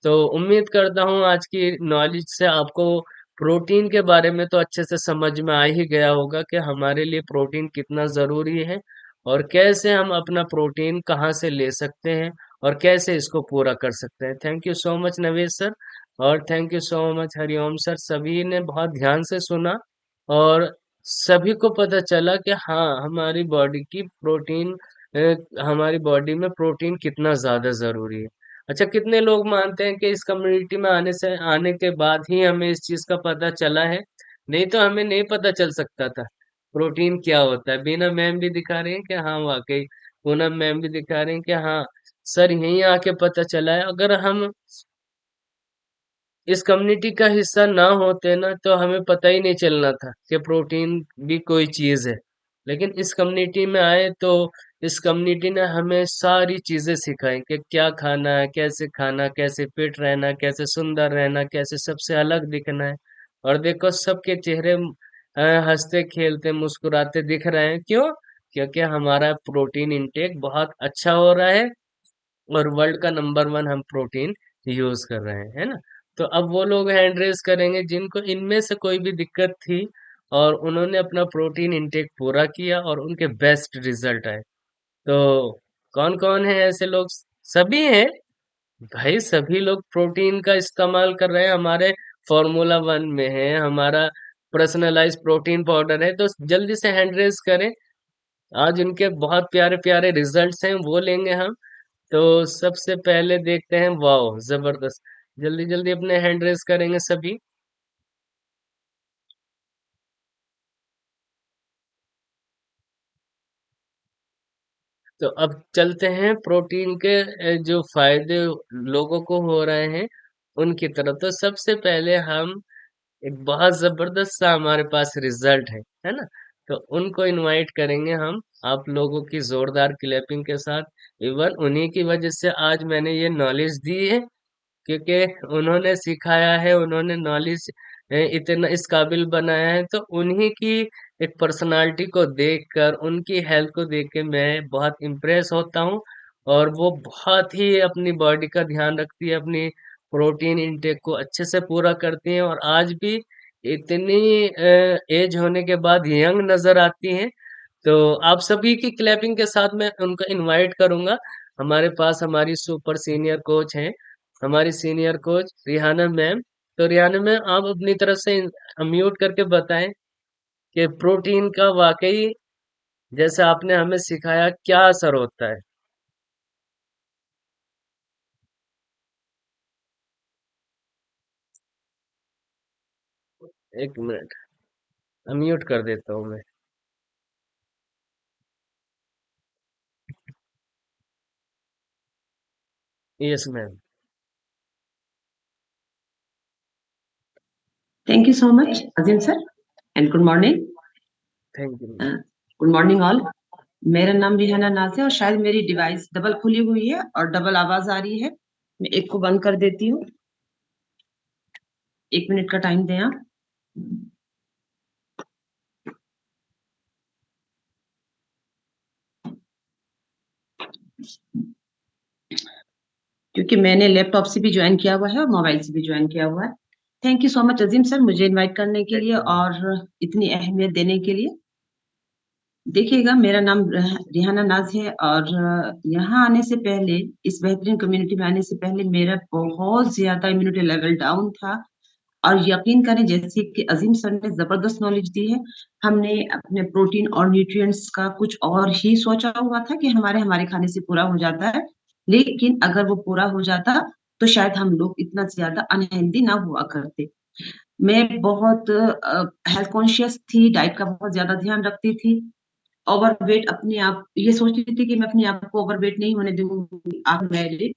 तो उम्मीद करता हूँ आज की नॉलेज से आपको प्रोटीन के बारे में तो अच्छे से समझ में आ ही गया होगा कि हमारे लिए प्रोटीन कितना ज़रूरी है, और कैसे हम अपना प्रोटीन कहाँ से ले सकते हैं, और कैसे इसको पूरा कर सकते हैं। Thank you so much Navesh sir, और thank you so much Hariom sir. सभी ने बहुत ध्यान से सुना, और सभी को पता चला कि हाँ, हमारी बॉडी में प्रोटीन कितना ज़्यादा ज़रूरी है। अच्छा, कितने लोग मानते हैं कि इस कम्युनिटी में आने के बाद ही हमें इस चीज का पता चला है? नहीं तो हमें नहीं पता चल सकता था प्रोटीन क्या होता है। बीना मैम भी दिखा रही है कि हाँ वाकई, पूनम मैम भी दिखा रही है कि हाँ सर यहीं आके पता चला है। अगर हम इस कम्युनिटी का हिस्सा ना होते ना तो हमें पता ही नहीं चलना था कि प्रोटीन भी कोई चीज है। लेकिन इस कम्युनिटी में आए तो इस कम्युनिटी ने हमें सारी चीजें सिखाई कि क्या खाना है, कैसे खाना, कैसे फिट रहना, कैसे सुंदर रहना, कैसे सबसे अलग दिखना है। और देखो सबके चेहरे हंसते खेलते मुस्कुराते दिख रहे हैं। क्यों? क्योंकि हमारा प्रोटीन इंटेक बहुत अच्छा हो रहा है और वर्ल्ड का नंबर 1 हम प्रोटीन यूज कर रहे हैं, है ना। तो अब वो लोग हैंड रेस करेंगे जिनको इनमें से कोई भी दिक्कत थी और उन्होंने अपना प्रोटीन इंटेक पूरा किया और उनके बेस्ट रिजल्ट आए। तो कौन कौन है ऐसे लोग? सभी हैं भाई, सभी लोग प्रोटीन का इस्तेमाल कर रहे हैं। हमारे फॉर्मूला 1 में है, हमारा पर्सनलाइज प्रोटीन पाउडर है। तो जल्दी से हैंड रेस करें, आज उनके बहुत प्यारे प्यारे रिजल्ट्स हैं वो लेंगे हम। तो सबसे पहले देखते हैं, वाओ जबरदस्त। जल्दी जल्दी अपने हैंड रेस करेंगे सभी। तो अब चलते हैं प्रोटीन के जो फायदे लोगों को हो रहे हैं उनकी तरफ। तो सबसे पहले हम एक बहुत जबरदस्त सा हमारे पास रिजल्ट है ना। तो उनको इनवाइट करेंगे हम, आप लोगों की जोरदार क्लैपिंग के साथ। इवन उन्हीं की वजह से आज मैंने ये नॉलेज दी है, क्योंकि उन्होंने सिखाया है, उन्होंने नॉलेज इतना इस काबिल बनाया है। तो उन्हीं की एक पर्सनालिटी को देखकर, उनकी हेल्थ को देख के मैं बहुत इम्प्रेस होता हूँ। और वो बहुत ही अपनी बॉडी का ध्यान रखती है, अपनी प्रोटीन इंटेक को अच्छे से पूरा करती हैं और आज भी इतनी एज होने के बाद यंग नजर आती हैं। तो आप सभी की क्लैपिंग के साथ मैं उनको इनवाइट करूंगा। हमारे पास हमारी सुपर सीनियर कोच हैं, हमारी सीनियर कोच रिहाना मैम। तो रिहाना मैम आप अपनी तरफ से म्यूट करके बताएं कि प्रोटीन का वाकई जैसे आपने हमें सिखाया क्या असर होता है। 1 मिनट, म्यूट कर देता हूँ मैं। Yes ma'am. Thank you so much, Azim sir, and good morning. Thank you. Good morning all. मेरा नाम रिहाना नाज है और शायद मेरी डिवाइस डबल खुली हुई है और डबल आवाज आ रही है। मैं एक को बंद कर देती हूँ। 1 मिनट का टाइम दें आप। क्योंकि मैंने लैपटॉप से भी ज्वाइन किया हुआ है और मोबाइल से भी ज्वाइन किया हुआ है। Thank you so much Azeem sir, मुझे इनवाइट करने के लिए और इतनी अहमियत देने के लिए। देखिएगा, मेरा नाम रिहाना नाज है और यहाँ आने से पहले, इस बेहतरीन कम्युनिटी में आने से पहले मेरा बहुत ज्यादा इम्यूनिटी लेवल डाउन था। और यकीन करें, जैसे कि अजीम सर ने जबरदस्त नॉलेज दी है, हमने अपने प्रोटीन और न्यूट्रिएंट्स का कुछ और ही सोचा हुआ था कि हमारे हमारे खाने से पूरा हो जाता है। लेकिन अगर वो पूरा हो जाता तो शायद हम लोग इतना ज्यादा अनहेल्दी ना हुआ करते। मैं बहुत हेल्थ कॉन्शियस थी, डाइट का बहुत ज्यादा ध्यान रखती थी। ओवरवेट अपने आप ये सोचती थी कि मैं अपने आप को ओवरवेट नहीं होने दूंगी आफ्टर मैरिज।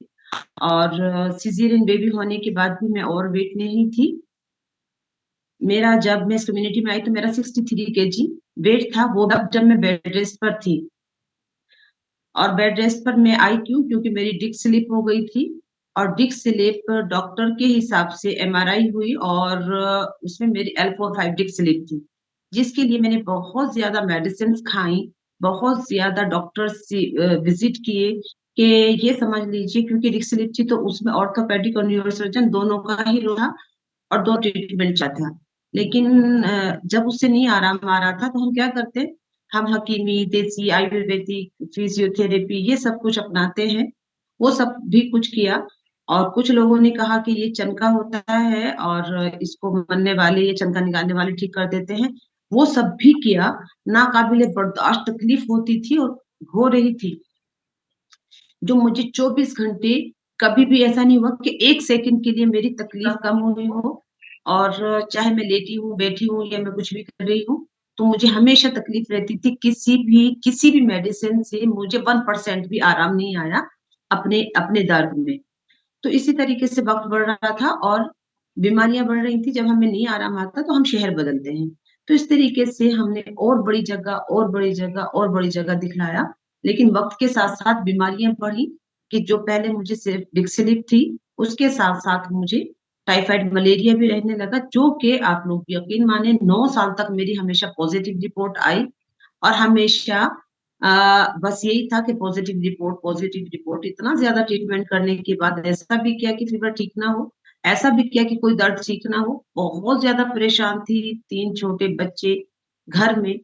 और सिजेरियन बेबी होने के बाद भी मैं ओवरवेट नहीं थी। मेरा जब मैं इस कम्युनिटी में आई तो मेरा 63 kg वेट था, वो जब मैं बेड रेस्ट पर थी। और बेड रेस्ट पर मैं आई क्यों? क्योंकि मेरी डिस्क स्लिप हो गई थी। और डिस्क स्लिप डॉक्टर के हिसाब से एमआरआई हुई और उसमें मेरी L4-5 डिस्क स्लिप थी, जिसके लिए मैंने बहुत ज्यादा मेडिसिन खाई, बहुत ज्यादा डॉक्टर से विजिट किए कि ये समझ लीजिए, क्योंकि डिस्क स्लिप थी तो उसमें ऑर्थोपेडिक और न्यूरोसर्जन दोनों का ही रोल था और दो ट्रीटमेंट चाहता था। लेकिन जब उससे नहीं आराम आ रहा था तो हम क्या करते, हम हकीमी, देसी, आयुर्वेदिक, फिजियोथेरेपी ये सब कुछ अपनाते हैं। वो सब भी कुछ किया। और कुछ लोगों ने कहा कि ये चनका होता है और इसको मनने वाले, ये चनका निकालने वाले ठीक कर देते हैं। वो सब भी किया। नाकाबिले बर्दाश्त तकलीफ होती थी और हो रही थी, जो मुझे 24 घंटे कभी भी ऐसा नहीं हुआ कि 1 सेकंड के लिए मेरी तकलीफ कम हुई हो, और चाहे मैं लेटी हूँ, बैठी हूँ या मैं कुछ भी कर रही हूँ, तो मुझे हमेशा तकलीफ रहती थी। किसी भी मेडिसिन से मुझे 1% भी आराम नहीं आया अपने अपने दर्द में। तो इसी तरीके से वक़्त बढ़ रहा था और बीमारियाँ बढ़ रही थी। जब हमें नहीं आराम आता तो हम शहर बदलते हैं। तो इस तरीके से हमने और बड़ी जगह और बड़ी जगह और बड़ी जगह दिखलाया, लेकिन वक़्त के साथ-साथ बीमारियाँ बढ़ी कि जो पहले मुझे सिर्फ़ डिक स्लिप थी, उसके साथ-साथ मुझे टाइफाइड, मलेरिया भी रहने लगा, जो कि आप लोग यकीन माने 9 साल तक मेरी हमेशा पॉज़िटिव रिपोर्ट आई, और हमेशा बस यही था कि पॉज़िटिव रिपोर्ट, इतना ज़्यादा ट्रीटमेंट करने के बाद ऐसा भी किया कि फ़ीवर ठीक ना हो, ऐसा भी किया कि कोई दर्द ठीक ना हो। बहुत ज़्यादा परेशान थी, 3 छोटे बच्चे घर में,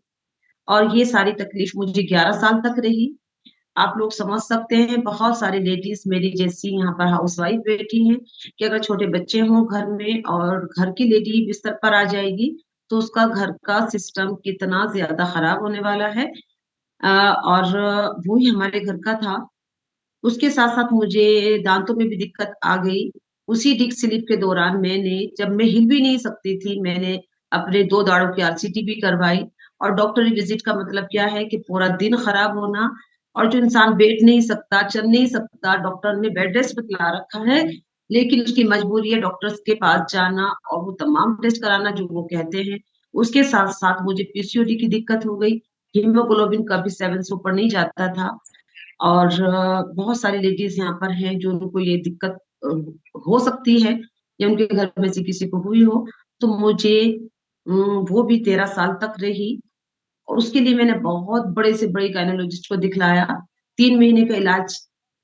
और ये सारी तकलीफ़ मुझे 11 साल तक रही। आप लोग समझ सकते हैं, बहुत सारी लेडीज़ मेरी जैसी यहाँ पर हाउसवाइफ़ बैठी हैं कि अगर छोटे बच्चे हों घर में और घर की लेडी बिस्तर पर आ जाएगी, तो उसका घर का सिस्टम कितना ज़्यादा खराब होने वाला है। और वो ही हमारे घर का था। उसके साथ-साथ मुझे दाँतों में भी दिक्कत आ गई। उसी डिक स्लिप के दौरान मैंने, जब मैं हिल भी नहीं सकती थी, मैंने अपने 2 दाढ़ों की आरसीटी भी करवाई। और डॉक्टरी विज़िट का मतलब क्या है कि पूरा दिन खराब होना, और जो इंसान बैठ नहीं सकता, चल नहीं सकता, डॉक्टर ने बेड रेस्ट बतला रखा है, लेकिन उसकी मजबूरी है डॉक्टर्स के पास जाना और वो तमाम टेस्ट कराना जो वो कहते हैं। उसके साथ-साथ मुझे पीसीओडी की दिक्कत हो गई। हीमोग्लोबिन कभी 7 से ऊपर नहीं जाता था। और बहुत सारी लेडीज़ यहाँ पर हैं जो उनको ये दिक्कत हो सकती है या उनके घर में से किसी को हुई हो। तो मुझे वो भी 13 साल तक रही, और उसके लिए मैंने बहुत बड़े से बड़े गायनोलॉजिस्ट को दिखलाया। 3 महीने का इलाज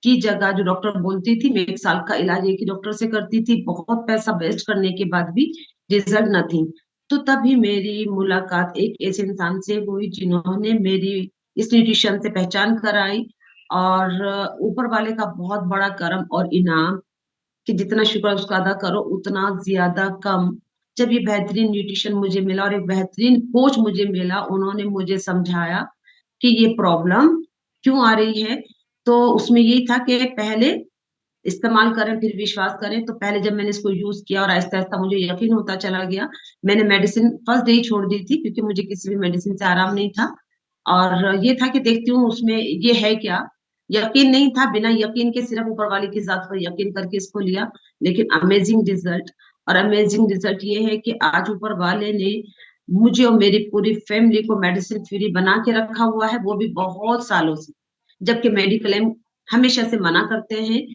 की जगह जो डॉक्टर बोलती थी, मैं 1 साल का इलाज एक ही डॉक्टर से करती थी। बहुत पैसा वेस्ट करने के बाद भी रिज़ल्ट ना थी। तो तभी मेरी मुलाकात एक ऐसे इंसान से हुई जिन्होंने मेरी इस न्यूट्रिशन से पहचान कराई, और ऊपर वाले का बहुत बड़ा करम और इनाम कि जितना शुक्र उसका अदा करो उतना ज़्यादा कम। जब ये बेहतरीन न्यूट्रिशन मुझे मिला और एक बेहतरीन कोच मुझे मिला, उन्होंने मुझे समझाया कि ये प्रॉब्लम क्यों आ रही है। तो उसमें यही था कि पहले इस्तेमाल करें फिर विश्वास करें। तो पहले जब मैंने इसको यूज़ किया और आहिस्ता-आहिस्ता मुझे यकीन होता चला गया, मैंने मेडिसिन फर्स्ट डे ही छोड़ दी थी क्योंकि मुझे किसी भी मेडिसिन से आराम नहीं था। और ये था कि देखती हूँ उसमें ये है क्या? यकीन नहीं था, बिना यकीन के सिर्फ़ ऊपर वाले की ज़ात पर यकीन करके इसको लिया, लेकिन अमेज़िंग रिज़ल्ट। और अमेज़िंग रिज़ल्ट ये है कि आज ऊपर वाले ने मुझे और मेरी पूरी फैमिली को मेडिसिन फ्री बना के रखा हुआ है, वो भी बहुत सालों से। जबकि मेडिक्लेम हमेशा से मना करते हैं,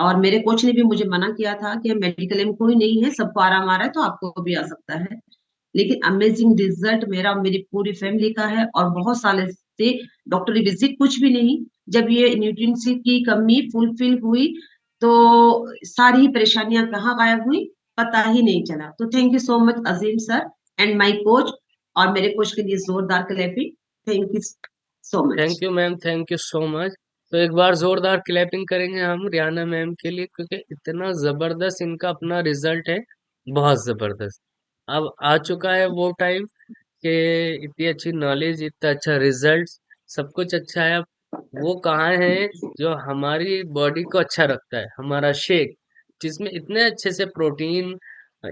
और मेरे कोच ने भी मुझे मना किया था कि मेडिक्लेम कोई नहीं है, सबको आराम आ रहा है तो आपको भी आ सकता है। लेकिन अमेज़िंग रिज़ल्ट मेरा और मेरी पूरी फैमिली का है, और बहुत सालों से डॉक्टरी विज़िट कुछ भी नहीं। जब ये न्यूट्रिएंट्स की कमी फुलफ़िल हुई, तो सारी ही परेशानियाँ कहाँ गायब हुई, पता ही नहीं चला। तो thank you so much Azeem sir and my coach, और मेरे कोच के लिए ज़ोरदार clapping. Thank you so much. Thank you ma'am, thank you so much. तो एक बार जोरदार क्लैपिंग करेंगे हम रियाना मैम के लिए, क्योंकि इतना जबरदस्त इनका अपना रिजल्ट है, बहुत जबरदस्त। अब आ चुका है वो टाइम कि इतनी अच्छी नॉलेज, इतना अच्छा रिजल्ट, सब कुछ अच्छा है। अब वो कहाँ है जो हमारी बॉडी को अच्छा रखता है, हमारा शेक, जिसमें इतने अच्छे से प्रोटीन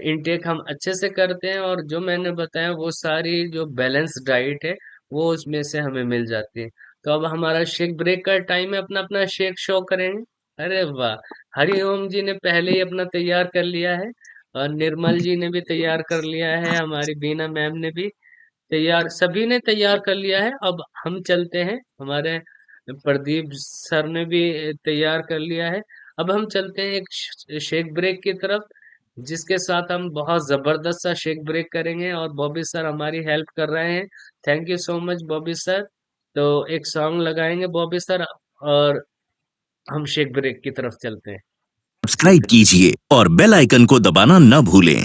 इनटेक हम अच्छे से करते हैं, और जो मैंने बताया वो सारी जो बैलेंस डाइट है वो उसमें से हमें मिल जाती है। तो अब हमारा शेक ब्रेक का टाइम है, अपना अपना शेक शो करेंगे। अरे वाह, हरिओम जी ने पहले ही अपना तैयार कर लिया है, और निर्मल जी ने भी तैयार कर लिया है, हमारी बीना मैम ने भी तैयार, सभी ने तैयार कर लिया है। अब हम चलते हैं, हमारे प्रदीप सर ने भी तैयार कर लिया है। अब हम चलते हैं एक शेक ब्रेक की तरफ, जिसके साथ हम बहुत जबरदस्त सा शेक ब्रेक करेंगे, और बॉबी सर हमारी हेल्प कर रहे हैं। Thank you so much Bobby sir. तो एक सॉन्ग लगाएंगे बॉबी सर, और हम शेक ब्रेक की तरफ चलते हैं। सब्सक्राइब कीजिए और बेल आइकन को दबाना न भूलें।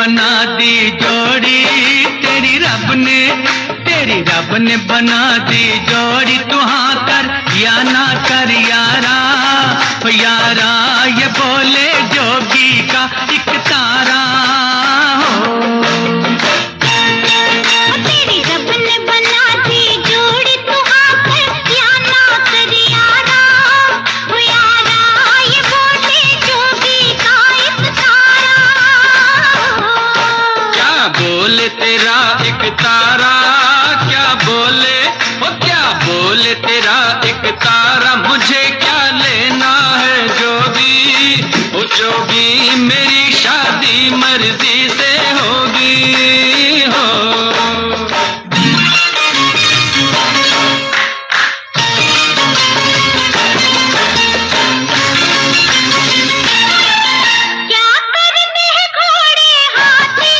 बना दी जोड़ी, तेरी रब ने बना दी जोड़ी। तू हाँ कर या ना कर यारा, यारा ये बोले जोगी का एक तारा हो। तेरी रब ने बना दी जोड़ी, तू हाँ कर या ना कर यारा, ओ यारा ये बोले जोगी का एक तारा। क्या बोले तेरा एक तारा, क्या बोले ओ क्या बोले तेरा एक तारा। मुझे क्या लेना है जोगी, ओ जोगी मेरी शादी मर्जी से होगी हो। क्या करने हैं घोड़े हाथी,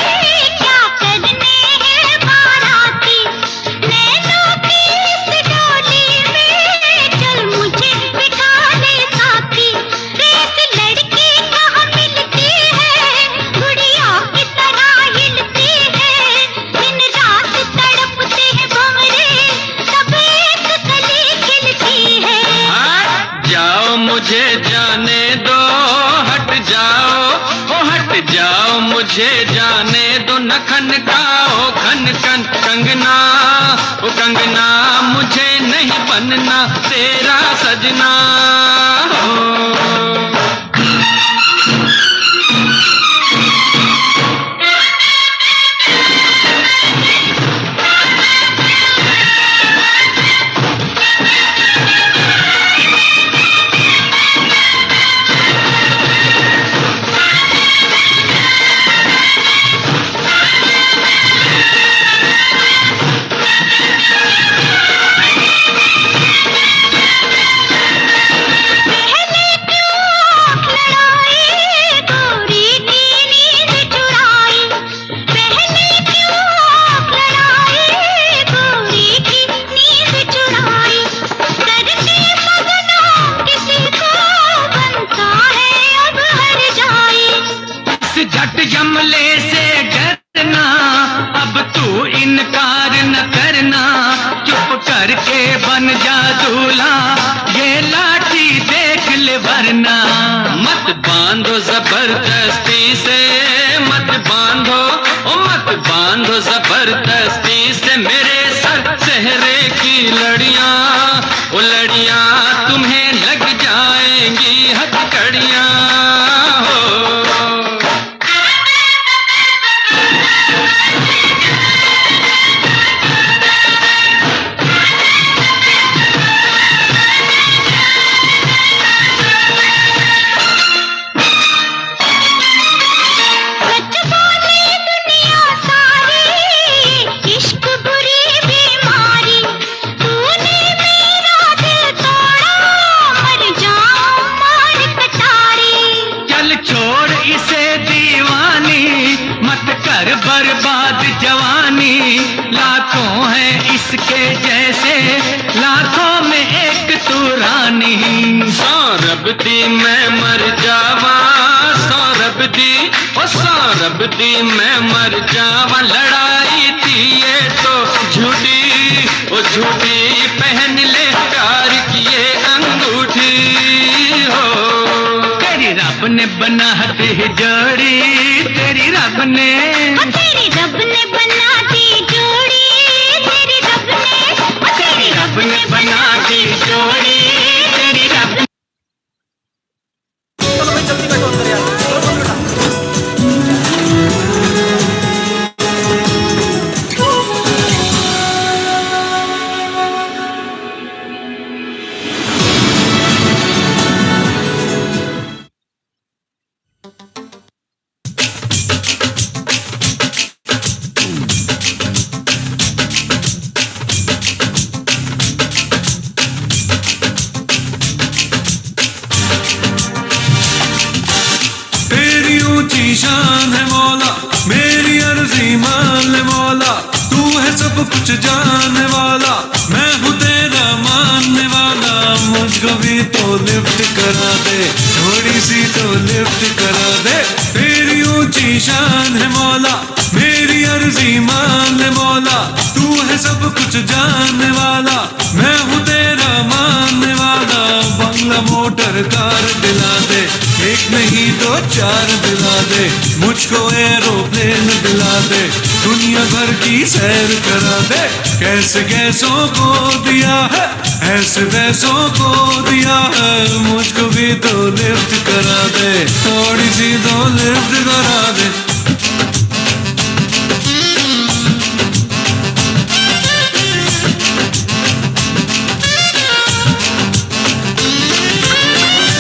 क्या करने हैं बाराती, नैनों की इस डोली में चल मुझे बिठा ले साथी। देख लड़की कहाँ मिलती है, गुड़िया की तरह हिलती है, दिन रात तड़पते हैं भंवरे, तब एक कली खिलती है। हट जाओ मुझे जाने दो, हट जाओ ओ हट जाओ मुझे जाने दो। न खनकाओ खन खन कंगना, ओ कंगना मुझे नहीं बनना तेरा सजना हो। पहले क्यों लड़ाई गोरी की नींद चुराई, पहले क्यों लड़ाई गोरी की नींद चुराई। करके मगनों किसी को बनता है अब हर जाई। इस झट जमले से डरना, अब तू इनकार न करना, चुप करके बन जा दूल्हा, ये लाठी देख ले वरना। मत बांधो जबरदस्ती से, मत बांधो ओ मत बांधो जबरदस्ती से मेरे सर सेहरे की लड़ियां, ओ लड़ियां तुम्हें लग जाएंगी हथकड़ियां हो। सच बोली दुनिया सारी, इश्क बुरी बीमारी, तूने मेरा दिल तोड़ा, मर जाऊं मार कटारी। चल छोड़ इसे दीवानी, मत कर बर्बाद जवानी। लाखों हैं इसके जैसे, लाखों में एक तू रानी। सौरभ दी मैं मर जावा, सौरभ दी ओ सौरभ दी मैं मर जावा। लड़ाई थी ये तो झूठी, ओ झूठी पहन ले प्यार की ये अंगूठी हो। तेरी रब ने बना दी जोड़ी, तेरी रब ने तेरी रब ने बना दी जोड़ी, तेरी रब ने बना दी जोड़ी, तेरी रब ने। चलो भाई जल्दी बैठो अंदर यार, चलो चलो बेटा। ऊंची शान है मौला, मेरी अर्जी मान ले मौला। तू है सब कुछ जानने वाला, मैं हूँ तेरा मानने वाला। मुझको भी तो लिफ्ट करा दे, थोड़ी सी तो लिफ्ट करा दे। तेरी ऊंची शान है मौला, मेरी अर्जी मान ले मौला। तू है सब कुछ जानने वाला, मैं हूँ तेरा मानने वाला। बंगला मोटर कार दिला दे, एक नहीं दो चार दिला दे। मुझको एरोप्लेन दिला दे, दुनिया भर की सैर करा दे। कैसे कैसों को दिया है, ऐसे वैसों को दिया है। मुझको भी तो लिफ्ट करा दे, थोड़ी सी तो लिफ्ट करा दे।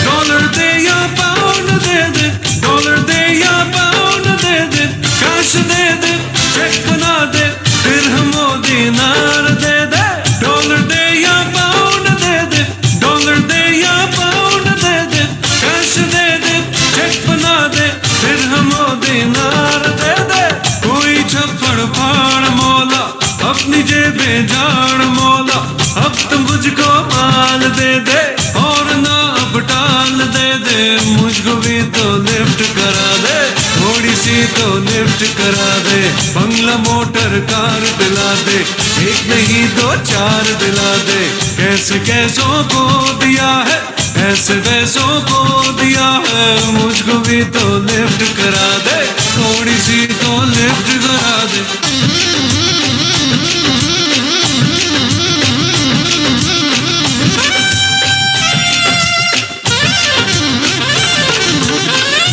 डॉलर दे या पाउंड दे दे, डॉलर दे या पाउंड दे दे। कैश दे दे, चेक बना दे, दिरहमो दिनार दे दे। डॉलर दे या पाउंड दे दे, डॉलर दे या पाउंड दे दे। कैश दे दे, चेक बना दे, दिरहमो दिनार दे दे। कोई छप्पड़ फाड़ मौला, अपनी जेबें झाड़ मौला। अब तो मुझको माल दे दे, और ना अब टाल दे दे। मुझको भी तो लिफ्ट करा दे, थोड़ी सी तो लिफ्ट करा दे। बंगला मोटर कार दिला दे, एक नहीं दो चार दिला दे। कैसे कैसों को दिया है, ऐसे वैसों को दिया है। मुझको भी तो लिफ्ट करा दे, थोड़ी सी तो लिफ्ट करा दे।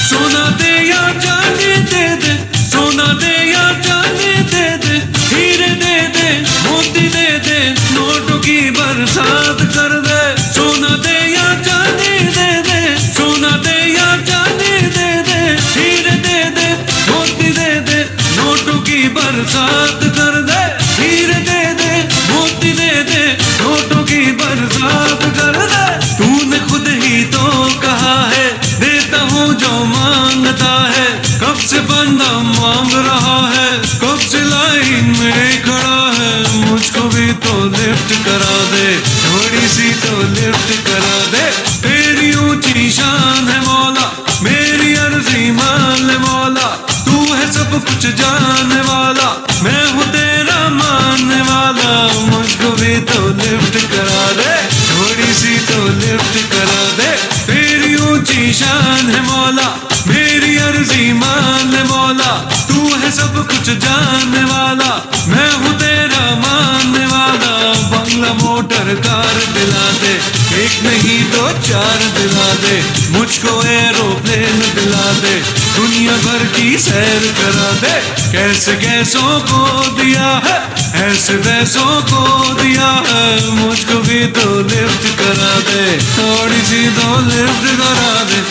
सोना दे या चांदी दे दे, सोना दे या चांदी दे दे। हीरे दे दे, मोती दे दे, नोटों की बरसात कर दे। सोना दे या चांदी दे दे, सोना दे या चांदी दे दे। हीरे दे दे, मोती दे दे, नोटों की बरसात कर दे। हीरे दे दे, मोती दे दे, नोटों की बरसात कर दे। तूने खुद ही तो कहा है, देता हूँ जो मांगता है। कब से बंदा मांग रहा है, कब से लाइन में खड़ा है। मुझको भी तो लिफ्ट करा दे, थोड़ी सी तो लिफ्ट करा दे। तेरी ऊंची शान है मौला, मेरी अर्जी मान ले मौला। तू है सब कुछ जानने वाला, मैं हूँ तेरा मानने वाला। मुझको भी तो लिफ्ट करा दे, थोड़ी सी तो लिफ्ट करा दे। तेरी ऊंची शान है मौला, मेरी अर्जी मान ले मौला। तू है सब कुछ जानने वाला, मैं हूँ तेरा मानने वाला। बंगला मोटर कार दिला दे, एक नहीं दो चार दिला दे। मुझको एरोप्लेन दिला दे, दुनिया भर की सैर करा दे। कैसे कैसों को दिया है, ऐसे वैसों को दिया है। मुझको भी तो लिफ्ट करा दे, थोड़ी सी तो लिफ्ट करा दे।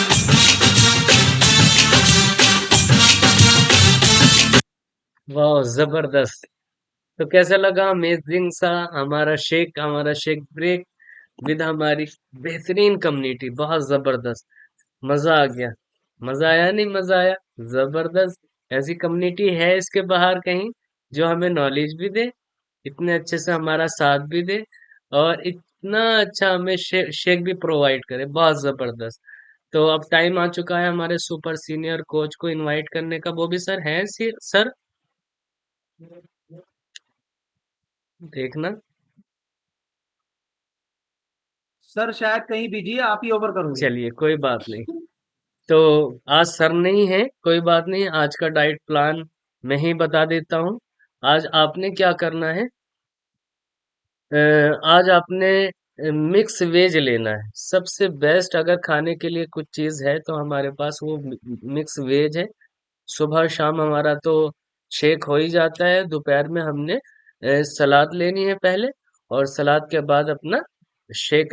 वाह, जबरदस्त। तो कैसा लगा? अमेजिंग सा हमारा शेक ब्रेक विद हमारी बेहतरीन कम्युनिटी। बहुत जबरदस्त, मजा आ गया। मजा आया नहीं? मजा आया, जबरदस्त। ऐसी कम्युनिटी है इसके बाहर कहीं जो हमें नॉलेज भी दे, इतने अच्छे से हमारा साथ भी दे, और इतना अच्छा हमें शेक भी प्रोवाइड करे। बहुत जबरदस्त। तो अब टाइम आ चुका है हमारे सुपर सीनियर कोच को इनवाइट करने का। वो भी सर हैं? सर देखना। सर शायद कहीं बिजी है, आप ही ओवर करोगे। चलिए, कोई बात नहीं। तो आज सर नहीं है, कोई बात नहीं। आज का डाइट प्लान मैं ही बता देता हूँ। आज आपने क्या करना है? आज आपने मिक्स वेज लेना है। सबसे बेस्ट अगर खाने के लिए कुछ चीज है तो हमारे पास वो मिक्स वेज है। सुबह शाम हमारा तो शेक हो ही जाता है। दोपहर में हमने सलाद लेनी है पहले, और सलाद के बाद अपना शेक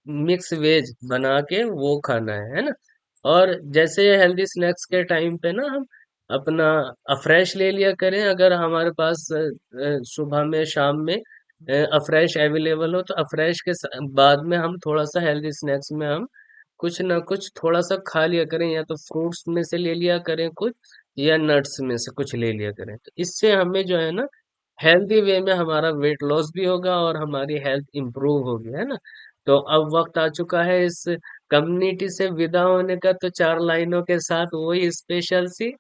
मिक्स वेज बना के वो खाना है ना। और जैसे हेल्दी स्नैक्स के टाइम पे ना हम अपना अफ्रेश ले लिया करें। अगर हमारे पास सुबह में शाम में अफ्रेश अवेलेबल हो तो अफ्रेश के बाद में हम थोड़ा सा हेल्दी स्नैक्स में हम कुछ ना कुछ थोड़ा सा खा लिया करें, या तो फ्रूट्स में से ले लिया करें कुछ, या नट्स में से कुछ ले लिया करें। तो इससे हमें जो है ना हेल्दी वे में हमारा वेट लॉस भी होगा और हमारी हेल्थ इंप्रूव होगी, है ना। तो अब वक्त आ चुका है इस कम्युनिटी से विदा होने का, तो 4 लाइनों के साथ वही स्पेशल सी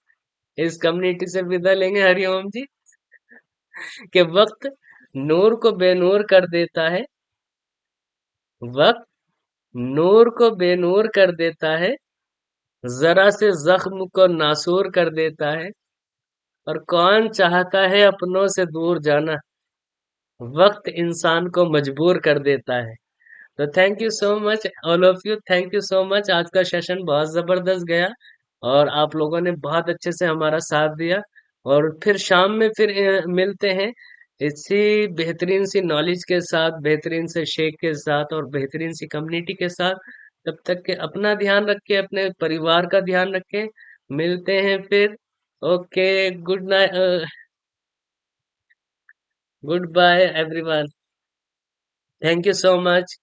इस कम्युनिटी से विदा लेंगे हरिओम जी, कि वक्त नूर को बेनूर कर देता है, वक्त नूर को बेनूर कर देता है, जरा से जख्म को नासूर कर देता है, और कौन चाहता है अपनों से दूर जाना, वक्त इंसान को मजबूर कर देता है। तो thank you so much all of you, thank you so much. आज का सेशन बहुत जबरदस्त गया और आप लोगों ने बहुत अच्छे से हमारा साथ दिया, और फिर शाम में फिर मिलते हैं इसी बेहतरीन सी नॉलेज के साथ, बेहतरीन से शेख के साथ और बेहतरीन सी कम्युनिटी के साथ। तब तक के अपना ध्यान रखें, अपने परिवार का ध्यान रखें। मिलते हैं फिर। Okay, good night, good bye everyone, thank you so much.